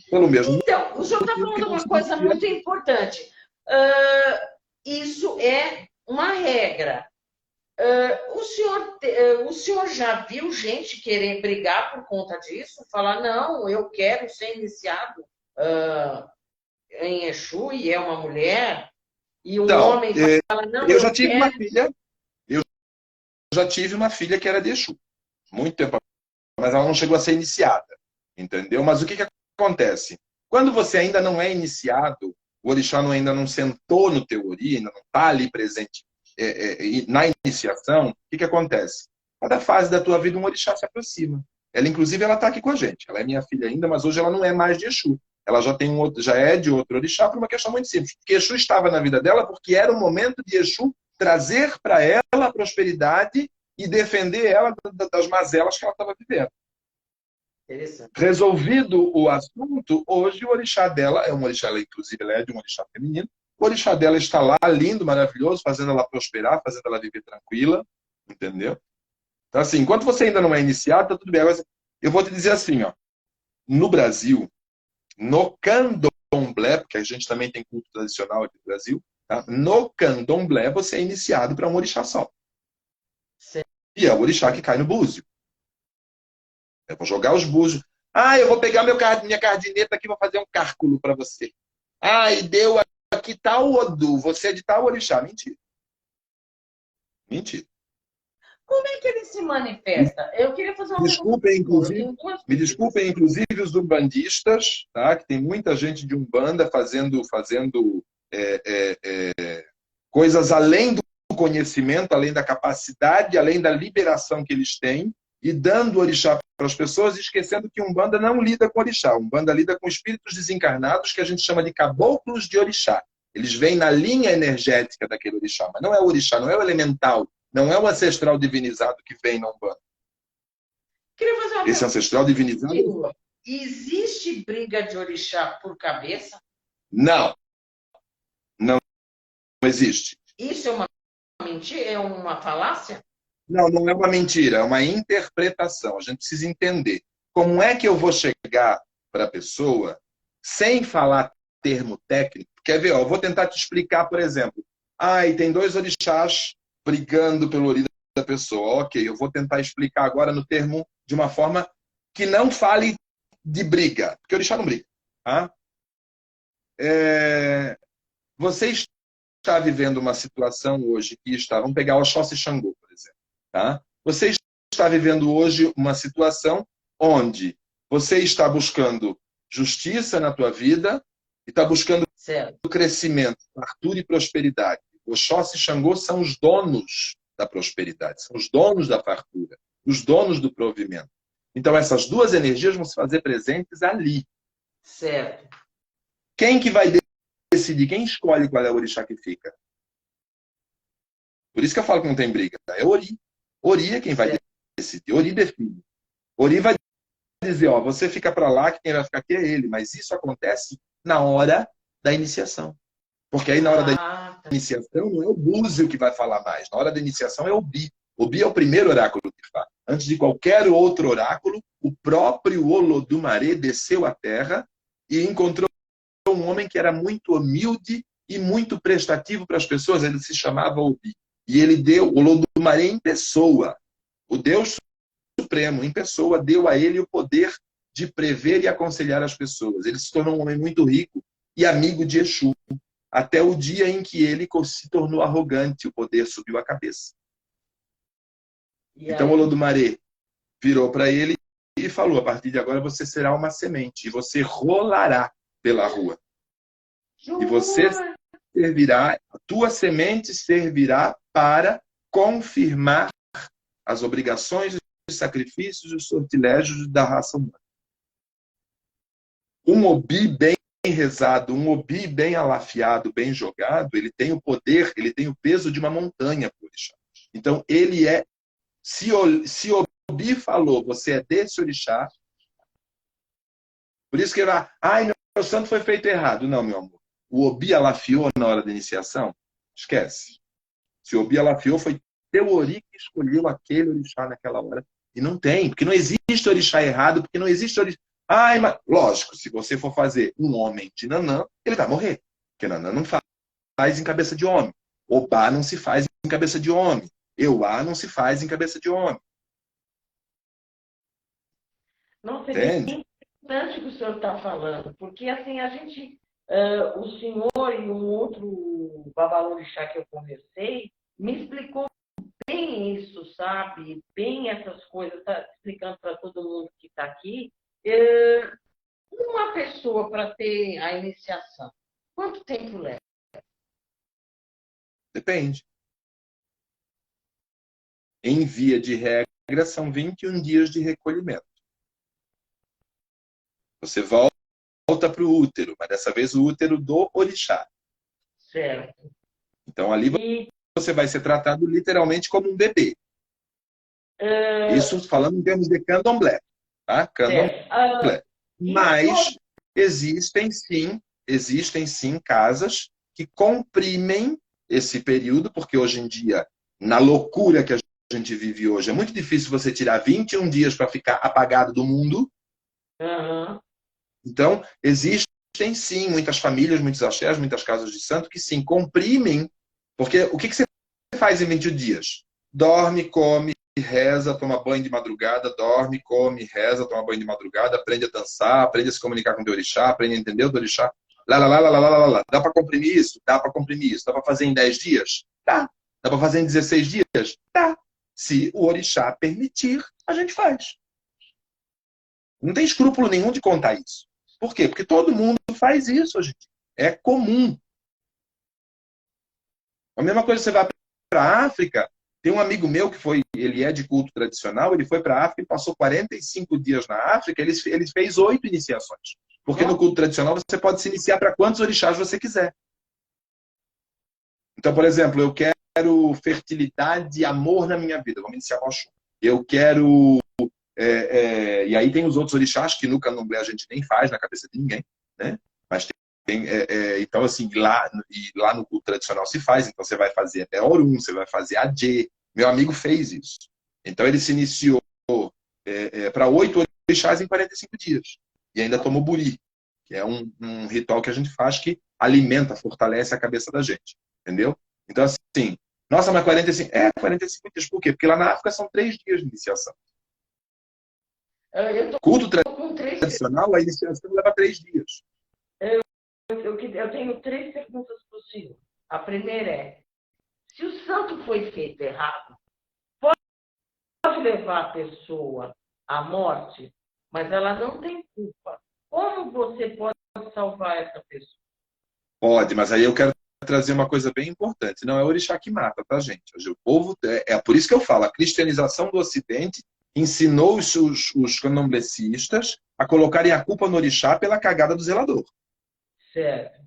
Pelo mesmo Então, o senhor está falando uma coisa muito importante. Isso é uma regra. O senhor já viu gente querer brigar por conta disso? Falar, não, eu quero ser iniciado em Exu e é uma mulher? E um então, homem fala, não, eu já tive quero... uma filha, eu já tive uma filha que era de Exu. Muito tempo, mas ela não chegou a ser iniciada. Entendeu? Mas o que acontece? Quando você ainda não é iniciado, o orixá ainda não sentou no teu ori, ainda não está ali presente na iniciação, o que acontece? Cada fase da tua vida, um orixá se aproxima. Ela, inclusive, ela está aqui com a gente. Ela é minha filha ainda, mas hoje ela não é mais de Exu. Ela já tem já é de outro orixá por uma questão muito simples. Porque Exu estava na vida dela porque era o momento de Exu trazer para ela a prosperidade e defender ela das mazelas que ela estava vivendo. Resolvido o assunto, hoje o orixá dela é um orixá, inclusive ela é de um orixá feminino, o orixá dela está lá, lindo, maravilhoso, fazendo ela prosperar, fazendo ela viver tranquila, entendeu? Então, assim, enquanto você ainda não é iniciado, tá tudo bem. Agora, eu vou te dizer assim, ó, no Brasil, no candomblé, porque a gente também tem culto tradicional aqui no Brasil, tá? No candomblé você é iniciado para um orixá só. Sim. E é o orixá que cai no búzio. Eu vou jogar os búzios. Ah, eu vou pegar minha cardineta aqui e vou fazer um cálculo para você. Ah, e deu aqui tal Odu, você é de tal orixá. Mentira. Mentira. Como é que ele se manifesta? Eu queria fazer uma pergunta. Me desculpem, inclusive, os umbandistas, tá? Que tem muita gente de Umbanda fazendo coisas além do conhecimento, além da capacidade, além da liberação que eles têm, e dando orixá para as pessoas, esquecendo que Umbanda não lida com orixá. Umbanda lida com espíritos desencarnados, que a gente chama de caboclos de orixá. Eles vêm na linha energética daquele orixá, mas não é o orixá, não é o elemental, não é o ancestral divinizado que vem na Umbanda. Esse ancestral divinizado... Existe briga de orixá por cabeça? Não. Não existe. Isso é uma mentira? É uma falácia? Não, não é uma mentira, é uma interpretação. A gente precisa entender como é que eu vou chegar para a pessoa sem falar termo técnico. Quer ver? Ó, eu vou tentar te explicar, por exemplo. E tem dois orixás brigando pelo ori da pessoa. Ok, eu vou tentar explicar agora no termo de uma forma que não fale de briga, porque o orixá não briga. Tá? Você está vivendo uma situação hoje que está, vamos pegar Oxóssi e Xangô, por exemplo. Tá? Você está vivendo hoje uma situação onde você está buscando justiça na tua vida e está buscando crescimento, fartura e prosperidade. Oxóssi e Xangô são os donos da prosperidade, são os donos da fartura, os donos do provimento. Então essas duas energias vão se fazer presentes ali. Certo. Quem que vai decidir? Quem escolhe qual é o orixá que fica? Por isso que eu falo que não tem briga. É Ori. Ori é quem vai decidir. Ori define. Ori vai dizer, ó, você fica para lá, que quem vai ficar aqui é ele. Mas isso acontece na hora da iniciação. Porque aí na hora da iniciação não é o búzio que vai falar mais. Na hora da iniciação é o Bi. O Bi é o primeiro oráculo que fala. Antes de qualquer outro oráculo, o próprio Olodumare desceu à terra e encontrou um homem que era muito humilde e muito prestativo para as pessoas. Ele se chamava Obi. E ele deu, o Olodumare em pessoa, o Deus Supremo em pessoa, deu a ele o poder de prever e aconselhar as pessoas. Ele se tornou um homem muito rico e amigo de Exu, até o dia em que ele se tornou arrogante, o poder subiu a cabeça. Então o Olodumare virou para ele e falou, a partir de agora você será uma semente e você rolará pela rua. E você servirá, a tua semente servirá para confirmar as obrigações, os sacrifícios e os sortilégios da raça humana. Um Obi bem rezado, um Obi bem alafiado, bem jogado, ele tem o poder, ele tem o peso de uma montanha, por orixá. Então, ele é, se Obi falou, você é desse orixá, por isso que ele vai, meu santo foi feito errado. Não, meu amor. O Obi alafiou na hora da iniciação? Esquece. Se o Obi alafiou, foi teu ori que escolheu aquele orixá naquela hora. E não tem, porque não existe orixá errado, porque não existe orixá... mas... Lógico, se você for fazer um homem de Nanã, ele vai morrer. Porque Nanã não faz em cabeça de homem. Obá não se faz em cabeça de homem. Euá não se faz em cabeça de homem. Nossa, é bem importante o que o senhor está falando, porque assim, a gente, o senhor e um outro babalorixá que eu conversei, me explicou bem isso, sabe? Bem essas coisas, tá explicando para todo mundo que está aqui. Uma pessoa para ter a iniciação, quanto tempo leva? Depende. Em via de regra, são 21 dias de recolhimento. Você volta para o útero, mas dessa vez o útero do orixá. Certo. Então ali você vai ser tratado literalmente como um bebê. Isso falando em termos de candomblé. Tá? Candomblé. Mas existem sim casas que comprimem esse período, porque hoje em dia, na loucura que a gente vive hoje, é muito difícil você tirar 21 dias para ficar apagado do mundo. Então, existem sim muitas famílias, muitos axés, muitas casas de santo que sim comprimem, porque o que você faz em 21 dias? Dorme, come, reza, toma banho de madrugada, dorme, come, reza, toma banho de madrugada, aprende a dançar, aprende a se comunicar com o teu orixá, aprende a entender o teu orixá. Dá para comprimir isso? Dá para comprimir isso. Dá para fazer em 10 dias? Dá. Dá para fazer em 16 dias? Dá. Se o orixá permitir, a gente faz. Não tem escrúpulo nenhum de contar isso. Por quê? Porque todo mundo faz isso hoje. É comum. A mesma coisa, você vai para a África, tem um amigo meu que ele é de culto tradicional, ele foi para a África e passou 45 dias na África, ele fez 8 iniciações. Porque no culto tradicional você pode se iniciar para quantos orixás você quiser. Então, por exemplo, eu quero fertilidade e amor na minha vida, vamos iniciar com Oxum. Eu quero... e aí tem os outros orixás que no candomblé a gente nem faz na cabeça de ninguém, né? Mas Então, assim, lá no culto tradicional se faz. Então, você vai fazer até Orum, você vai fazer Adê. Meu amigo fez isso. Então, ele se iniciou para 8 orixás em 45 dias. E ainda tomou buri, que é um ritual que a gente faz que alimenta, fortalece a cabeça da gente. Entendeu? Então, assim, nossa, mas 45... 45 dias. Por quê? Porque lá na África são 3 dias de iniciação. Culto tradicional, a iniciação leva 3 dias. Eu tenho 3 perguntas para o senhor. A primeira é, se o santo foi feito errado, pode levar a pessoa à morte, mas ela não tem culpa. Como você pode salvar essa pessoa? Pode, mas aí eu quero trazer uma coisa bem importante. Não é o orixá que mata, tá, gente? O povo, por isso que eu falo, a cristianização do Ocidente ensinou os candomblecistas a colocarem a culpa no orixá pela cagada do zelador. Certo.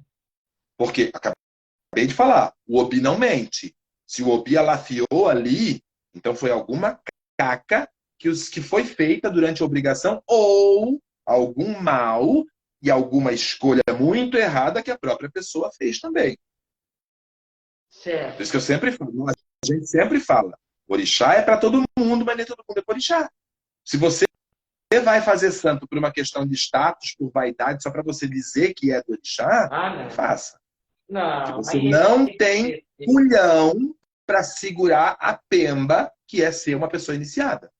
Porque, acabei de falar, o Obi não mente. Se o Obi alafiou ali, então foi alguma caca que foi feita durante a obrigação ou algum mal e alguma escolha muito errada que a própria pessoa fez também. Certo. Por isso que eu sempre falo, a gente sempre fala, orixá é para todo mundo, mas nem todo mundo é para orixá. Se você vai fazer santo por uma questão de status, por vaidade, só para você dizer que é do orixá, não faça. Não, você não tem culhão para segurar a pemba que é ser uma pessoa iniciada.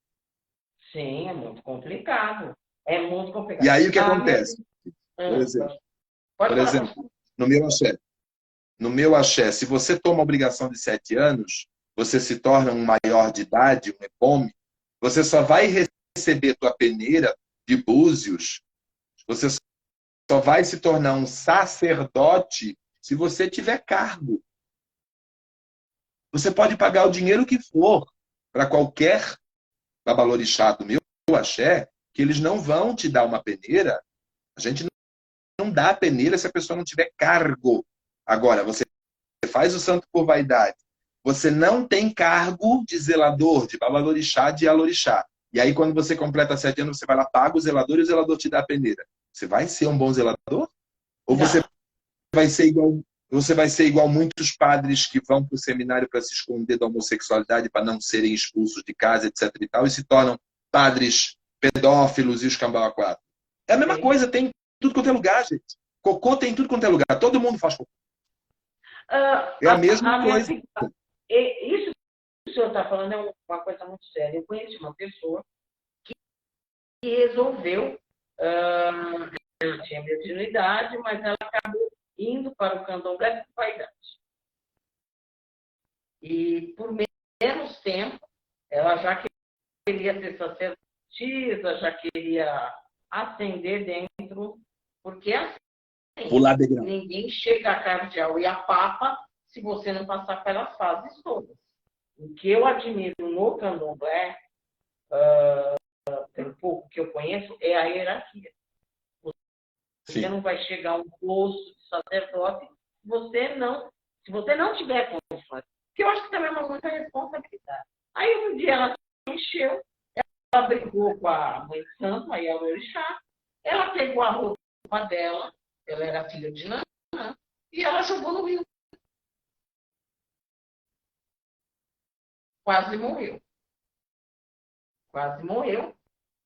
Sim, é muito complicado. É muito complicado. E aí o que acontece? Por exemplo, no meu axé, se você toma a obrigação de 7 anos, você se torna um maior de idade, um ebome, você só vai receber tua peneira de búzios, você só vai se tornar um sacerdote se você tiver cargo. Você pode pagar o dinheiro que for para qualquer babalorixá do meu axé, que eles não vão te dar uma peneira. A gente não dá peneira se a pessoa não tiver cargo. Agora, você faz o santo por vaidade. Você não tem cargo de zelador, de babalorixá, de alorixá. E aí, quando você completa 7 anos, você vai lá, paga o zelador e o zelador te dá a peneira. Você vai ser um bom zelador? Ou você vai ser igual muitos padres que vão para o seminário para se esconder da homossexualidade, para não serem expulsos de casa, etc. e tal, e se tornam padres pedófilos e os cambau a 4. É a mesma coisa, tem tudo quanto é lugar, gente. Cocô tem tudo quanto é lugar. Todo mundo faz cocô. É a mesma coisa. Isso que o senhor está falando é uma coisa muito séria. Eu conheço uma pessoa que resolveu, ela tinha mediunidade, mas ela acabou indo para o candomblé por vaidade. E por menos tempo, ela já queria ser sacerdotisa, já queria ascender dentro, porque assim, ninguém chega a cardeal e a papa se você não passar pelas fases todas. O que eu admiro no candomblé, pelo pouco que eu conheço, é a hierarquia. Você não vai chegar a um posto de sacerdote se você não tiver condições. Porque eu acho que também é muita responsabilidade. Aí um dia ela se encheu, ela brigou com a mãe santa, aí a orixá, ela pegou a roupa dela, ela era filha de Nanã, e ela jogou no rio. Quase morreu. Quase morreu.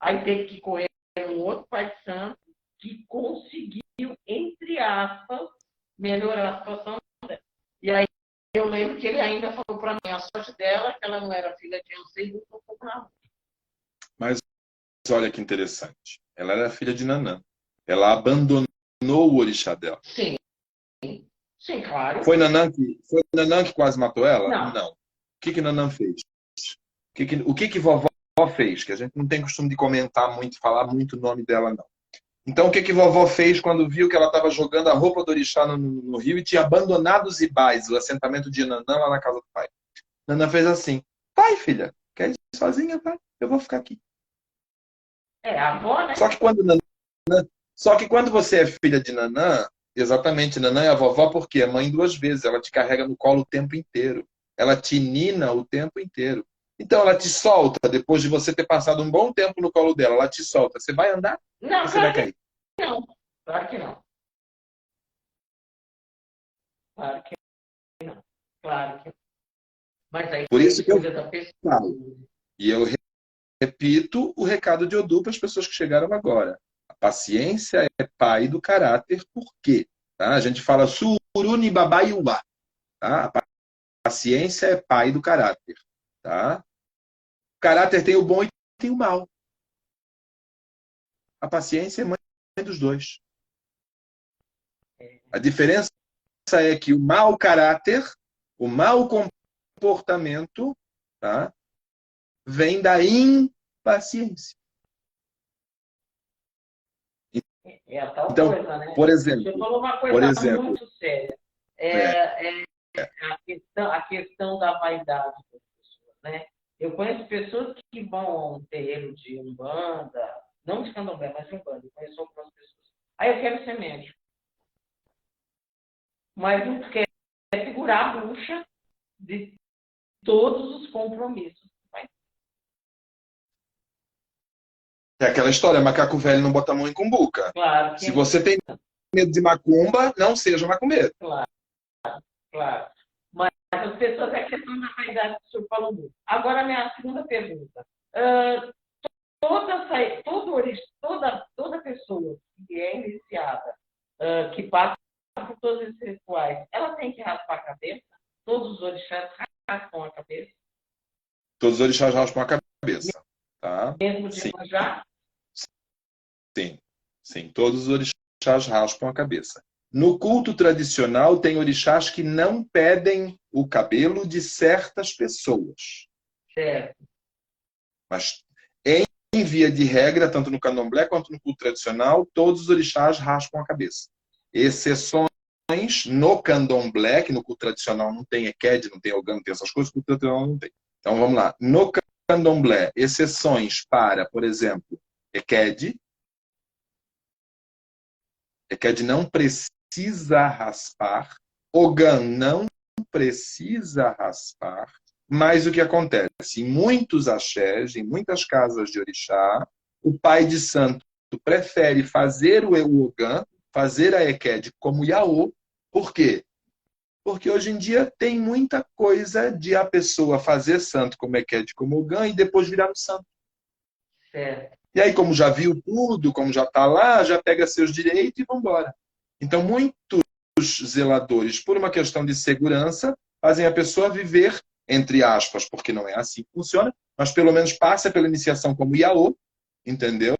Aí teve que correr um outro pai de santo que conseguiu, entre aspas, melhorar a situação dela. E aí eu lembro que ele ainda falou para mim a sorte dela, que ela não era filha de Ansei, e botou fogo na rua. Mas olha que interessante. Ela era filha de Nanã. Ela abandonou o orixá dela. Sim. Sim, claro. Foi Nanã que quase matou ela? Não. O que Nanã fez? O que vovó fez? Que a gente não tem costume de comentar muito, falar muito o nome dela, não. Então, o que vovó fez quando viu que ela estava jogando a roupa do orixá no rio e tinha abandonado os ibais, o assentamento de Nanã lá na casa do pai? Nanã fez assim: pai, filha, quer ir sozinha, pai? Eu vou ficar aqui. É a avó, né? Só que quando você é filha de Nanã, exatamente, Nanã é a vovó porque é mãe 2 vezes. Ela te carrega no colo o tempo inteiro. Ela te nina o tempo inteiro. Então ela te solta, depois de você ter passado um bom tempo no colo dela, ela te solta. Você vai andar? Não, ou você vai cair? Não, claro que não. Claro que não. Claro que não. Mas aí Por é isso que eu escolha da pessoa. falo. E eu repito o recado de Odu para as pessoas que chegaram agora. A paciência é pai do caráter, por quê? Tá? A gente fala suruni babaiuá. Tá? A paciência é pai do caráter. Tá? O caráter tem o bom e tem o mal. A paciência é mãe dos dois. A diferença é que o mau caráter, o mau comportamento, tá? Vem da impaciência. É a tal Então, coisa, né? por Você exemplo, falou uma por coisa exemplo, muito séria. é, A questão da vaidade das pessoas, né? Eu conheço pessoas que vão a um terreiro de Umbanda, não de Candomblé, mas de Umbanda. Eu conheço algumas pessoas. Aí eu quero ser médico. Mas não quer segurar a bucha de todos os compromissos. é aquela história, macaco velho não bota a mão em cumbuca. Claro que Se você tem medo de macumba, não seja macumbeiro. claro, claro. Mas as pessoas, é questão da vaidade que o senhor falou muito. Agora, a minha segunda pergunta. Toda pessoa que é iniciada, que passa por todos esses rituais, ela tem que raspar a cabeça? Todos os orixás raspam a cabeça? Todos os orixás raspam a cabeça. Tá? Mesmo de manjar? Sim, sim. Todos os orixás raspam a cabeça. No culto tradicional, tem orixás que não pedem o cabelo de certas pessoas. Certo. Mas, em via de regra, tanto no candomblé quanto no culto tradicional, todos os orixás raspam a cabeça. Exceções no candomblé, que no culto tradicional não tem Eked, não tem Ogã, não tem essas coisas, no culto tradicional não tem. Então, vamos lá. No candomblé, exceções para, por exemplo, Eked. Eked não precisa raspar. Ogã não precisa raspar. Mas o que acontece? Em muitos axés, em muitas casas de orixá, o pai de santo prefere fazer o Ogã, fazer a Eked como Yaô. Por quê? Porque hoje em dia tem muita coisa de a pessoa fazer santo como Eked, como Ogã, e depois virar um santo. Certo. E aí, como já viu tudo, como já está lá, já pega seus direitos e vão embora. Então, muitos zeladores, por uma questão de segurança, fazem a pessoa viver, entre aspas, porque não é assim que funciona, mas pelo menos passa pela iniciação como Yaô, entendeu?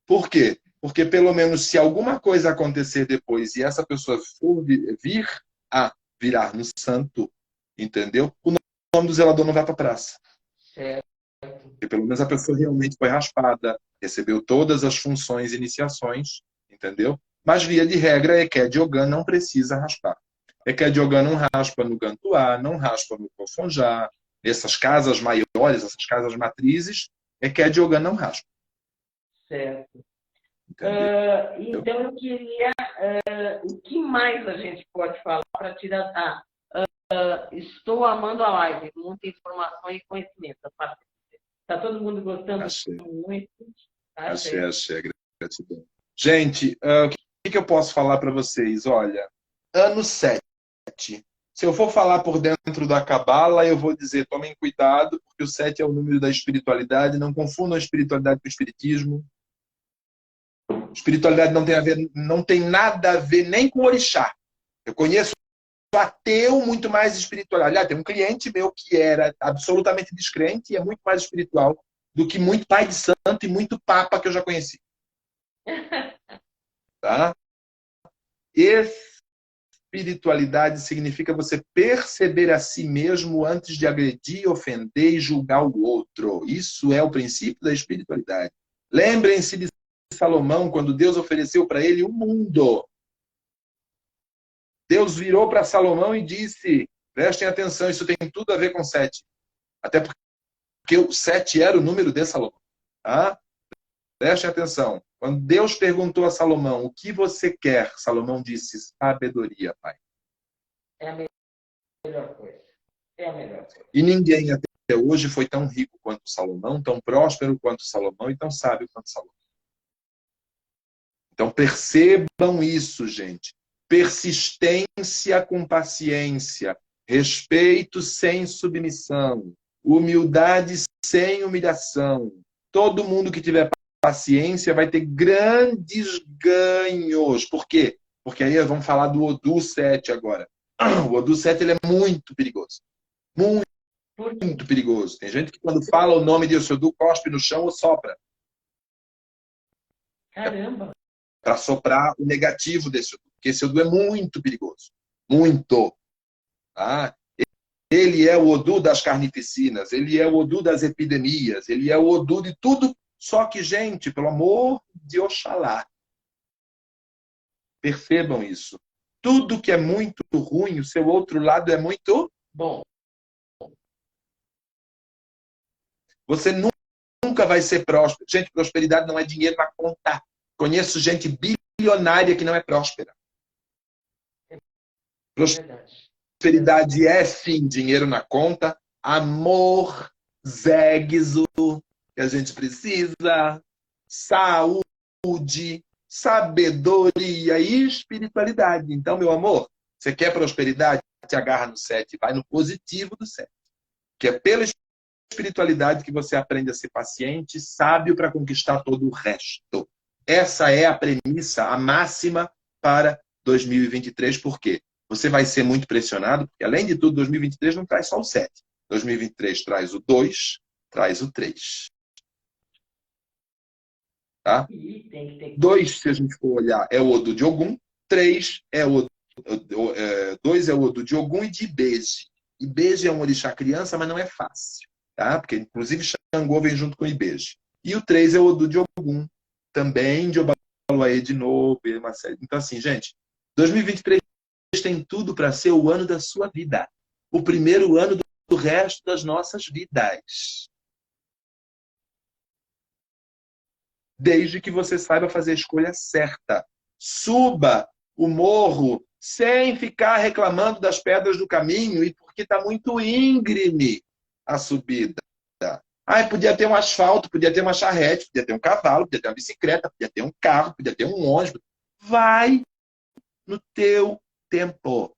Por quê? Porque pelo menos se alguma coisa acontecer depois e essa pessoa for vir a virar no santo, entendeu? O nome do zelador não vai para a praça. Certo. Porque pelo menos a pessoa realmente foi raspada, recebeu todas as funções e iniciações, entendeu? Mas, via de regra, Eked Ogã não precisa raspar. Eked Ogã não raspa no Gantuá, não raspa no Kofonjá. Essas casas maiores, essas casas matrizes, Eked Ogã não raspa. Certo. Entendeu? Então, eu queria... o que mais a gente pode falar para tirar... estou amando a live, muita informação e conhecimento. Está todo mundo gostando Achei. muito? Achei. Gratidão. Gente, o que eu posso falar para vocês? Olha, ano 7. Se eu for falar por dentro da Cabala, eu vou dizer, tomem cuidado, porque o 7 é o número da espiritualidade, não confundam a espiritualidade com o espiritismo. Espiritualidade não tem nada a ver nem com orixá. Eu conheço ateu muito mais espiritual. Aliás, tem um cliente meu que era absolutamente descrente e é muito mais espiritual do que muito pai de santo e muito papa que eu já conheci. Tá? Espiritualidade significa você perceber a si mesmo antes de agredir, ofender e julgar o outro. Isso é o princípio da espiritualidade. Lembrem-se de Salomão, quando Deus ofereceu para ele o mundo. Deus virou para Salomão e disse, prestem atenção, isso tem tudo a ver com 7. Até porque o 7 era o número de Salomão. Tá? Prestem atenção. Quando Deus perguntou a Salomão, o que você quer? Salomão disse, sabedoria, pai. É a melhor coisa. É a melhor coisa. E ninguém até hoje foi tão rico quanto Salomão, tão próspero quanto Salomão e tão sábio quanto Salomão. Então percebam isso, gente. persistência com paciência, respeito sem submissão, humildade sem humilhação. Todo mundo que tiver paciência vai ter grandes ganhos. Por quê? Porque aí vamos falar do Odu 7 agora. O Odu 7 ele é muito perigoso. Muito, muito perigoso. Tem gente que quando fala o nome de Odu, cospe no chão ou sopra. Caramba! Para soprar o negativo desse Odu. Porque esse Odu é muito perigoso. Muito. Tá? Ele é o Odu das carnificinas, ele é o Odu das epidemias, ele é o Odu de tudo. Só que, gente, pelo amor de Oxalá, percebam isso. Tudo que é muito ruim, o seu outro lado é muito bom. Você nunca vai ser próspero. Gente, prosperidade não é dinheiro na conta. Conheço gente bilionária que não é próspera. Prosperidade é, sim, dinheiro na conta, amor, sexo, que a gente precisa, saúde, sabedoria e espiritualidade. Então, meu amor, você quer prosperidade? Te agarra no 7, vai no positivo do 7. Que é pela espiritualidade que você aprende a ser paciente, sábio para conquistar todo o resto. Essa é a premissa, a máxima para 2023. Por quê? Você vai ser muito pressionado, porque além de tudo, 2023 não traz só o 7. 2023 traz o 2, traz o 3. Tá? 2, se a gente for olhar, é o Odu de Ogum. 3 é o 2 é o Odu de Ogum e de Ibeji. Ibeji é um orixá criança, mas não é fácil. Tá? Porque, inclusive, Xangô vem junto com Ibeji. E o 3 é o Odu de Ogum. Também de Obaluaê de novo. Então, assim, gente, 2023 tem tudo para ser o ano da sua vida. O primeiro ano do resto das nossas vidas. Desde que você saiba fazer a escolha certa. Suba o morro sem ficar reclamando das pedras do caminho e porque está muito íngreme a subida. Ah, podia ter um asfalto, podia ter uma charrete, podia ter um cavalo, podia ter uma bicicleta, podia ter um carro, podia ter um ônibus. Vai no teu tempo.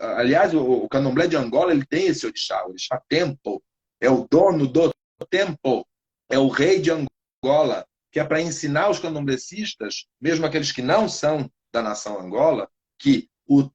Aliás, o candomblé de Angola ele tem esse orixá, o orixá tempo. É o dono do tempo. É o rei de Angola, que é para ensinar os candomblecistas, mesmo aqueles que não são da nação Angola, que o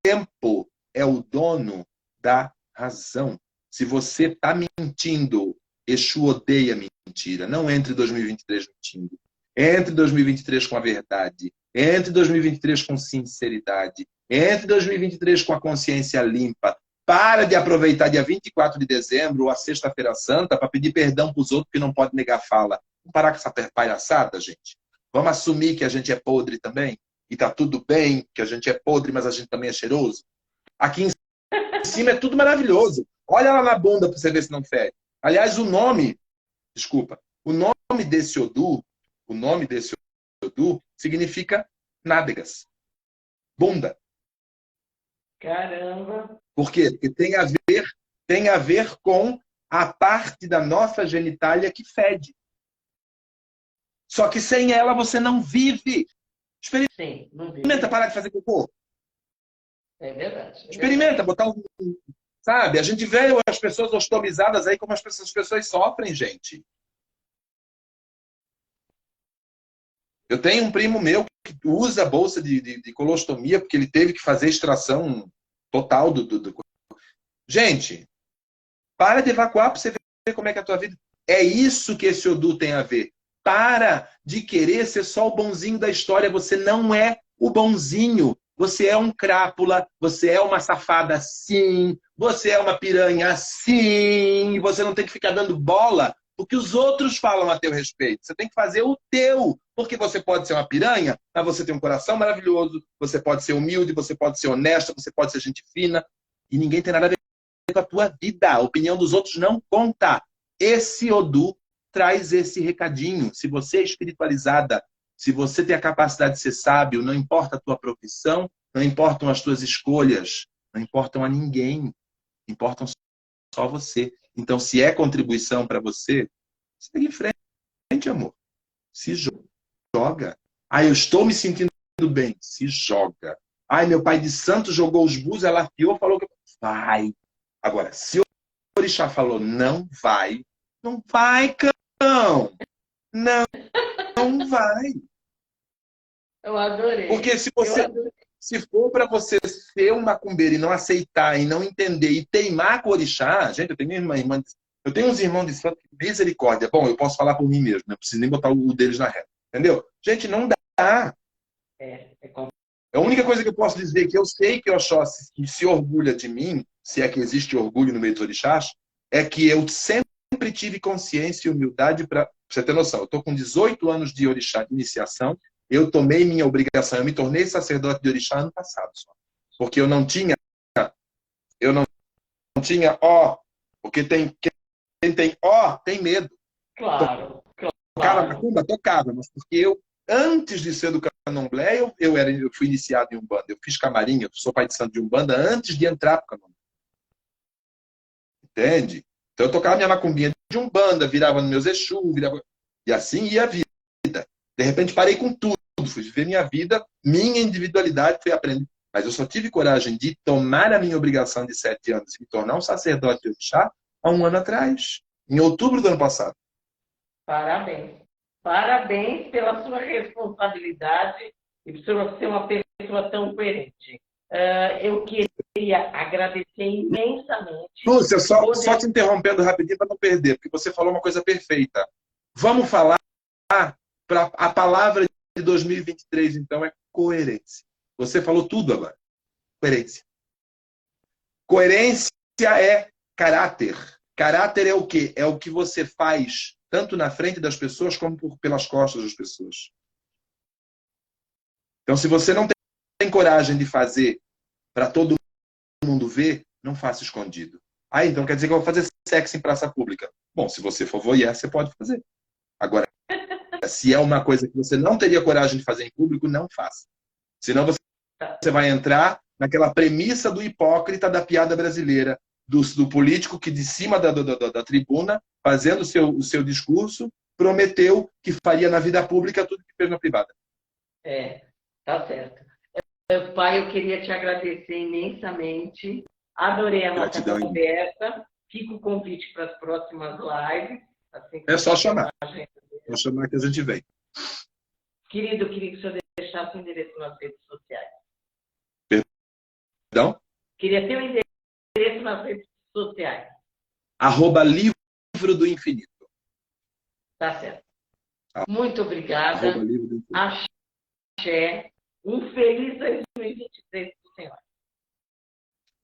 tempo é o dono da razão. Se você está mentindo, Exu odeia mentira. Não entre 2023 mentindo. Entre 2023 com a verdade. Entre 2023 com sinceridade. Entre 2023 com a consciência limpa. Para de aproveitar dia 24 de dezembro ou a Sexta-feira Santa para pedir perdão para os outros que não podem negar fala. Vamos parar com essa palhaçada, gente? Vamos assumir que a gente é podre também? E tá tudo bem que a gente é podre, mas a gente também é cheiroso? Aqui em cima é tudo maravilhoso. Olha lá na bunda para você ver se não fede. Aliás, o nome desse Odu, significa nádegas. Bunda. Caramba! Por quê? Porque tem a ver com a parte da nossa genitália que fede. Só que sem ela você não vive. Experimenta parar de fazer cocô. É verdade. Experimenta botar um... Sabe? A gente vê as pessoas ostomizadas aí como as pessoas sofrem, gente. Eu tenho um primo meu que usa a bolsa de colostomia porque ele teve que fazer extração total do... Gente, para de evacuar para você ver como é que é a tua vida. É isso que esse Odu tem a ver. Para de querer ser só o bonzinho da história. Você não é o bonzinho. Você é um crápula, você é uma safada sim, você é uma piranha sim, e você não tem que ficar dando bola porque os outros falam a teu respeito. Você tem que fazer o teu, porque você pode ser uma piranha, mas você tem um coração maravilhoso, você pode ser humilde, você pode ser honesta, você pode ser gente fina, e ninguém tem nada a ver com a tua vida. A opinião dos outros não conta. Esse Odu traz esse recadinho. Se você é espiritualizada, se você tem a capacidade de ser sábio, não importa a tua profissão, não importam as tuas escolhas, não importam a ninguém, importam só você. Então, se é contribuição para você, segue em frente, amor. Se joga. Ah, eu estou me sentindo bem, se joga. Ai, meu pai de santo jogou os búzios, ela afiou, falou que vai. Agora, se o orixá falou não vai, não vai, cão. Não, não vai. Eu adorei. Porque se Eu você, adorei. se for para você ser um macumbeiro e não aceitar e não entender e teimar com o orixá, gente, eu tenho uma irmã, eu tenho uns irmãos de santo, misericórdia. Bom, eu posso falar por mim mesmo, não preciso nem botar o deles na reta. Entendeu? Gente, não dá. É A única coisa complicado. que eu posso dizer é que eu sei que Oxóssi se orgulha de mim, se é que existe orgulho no meio dos orixás, é que eu sempre tive consciência e humildade para você ter noção. Eu estou com 18 anos de orixá de iniciação, eu tomei minha obrigação, eu me tornei sacerdote de orixá ano passado só. Porque eu não tinha ó, porque quem tem ó, tem medo. Claro, Tocava claro. macumba? Tocava, mas porque eu, antes de ser do candomblé, eu fui iniciado em Umbanda. Eu fiz camarim, eu sou pai de santo de Umbanda antes de entrar para o candomblé. Entende? Então eu tocava minha macumbinha de Umbanda, virava nos meus Exu, virava... e assim ia a vida. De repente parei com tudo, fui viver minha vida, minha individualidade, fui aprender. Mas eu só tive coragem de tomar a minha obrigação de 7 anos e me tornar um sacerdote de orixá há um ano atrás, em outubro do ano passado. Parabéns. Parabéns pela sua responsabilidade e por ser uma pessoa tão coerente. Eu queria agradecer imensamente Lúcia, só poder. te interrompendo rapidinho para não perder, porque você falou uma coisa perfeita. Vamos falar para a palavra de 2023, então, é coerência. Você falou tudo agora. Coerência. Coerência é caráter. Caráter é o quê? É o que você faz tanto na frente das pessoas como pelas costas das pessoas. Então, se você não tem coragem de fazer para todo mundo ver, não faça escondido. Ah, então quer dizer que eu vou fazer sexo em praça pública. Bom, se você for voyeur, você pode fazer. Agora, se é uma coisa que você não teria coragem de fazer em público, não faça. Senão você vai entrar naquela premissa do hipócrita da piada brasileira, do político que de cima da tribuna, fazendo o seu discurso, prometeu que faria na vida pública tudo que fez na privada. Tá certo. Pai, eu queria te agradecer imensamente. Adorei a nossa Gratidão. conversa. Fica o convite para as próximas lives. Assim que É só você chamar. a agenda. Vou chamar que a gente vem. Querido, eu queria que o senhor deixasse o endereço nas redes sociais. Perdão? Queria ter o endereço nas redes sociais. @livro do infinito. Tá certo. Muito obrigada. @livro do infinito. Axé. Um feliz 2023 para o senhor.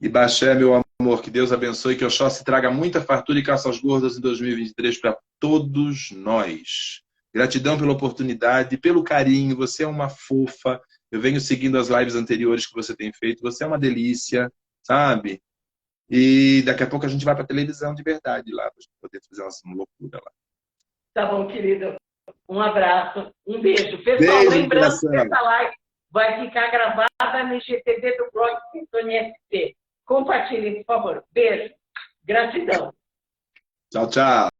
E Baxé, meu amor, que Deus abençoe, que Oxóssi traga muita fartura e caças gordas em 2023 para todos nós. Gratidão pela oportunidade, pelo carinho, você é uma fofa. Eu venho seguindo as lives anteriores que você tem feito, você é uma delícia, sabe? E daqui a pouco a gente vai para televisão de verdade lá, para poder fazer uma loucura lá. Tá bom, querido. Um abraço, um beijo. Pessoal, Beijo, lembrando que coração. essa live vai ficar gravada no IGTV do blog Sintonia SP. Compartilhem, por favor. Beijo. Gratidão. Tchau, tchau.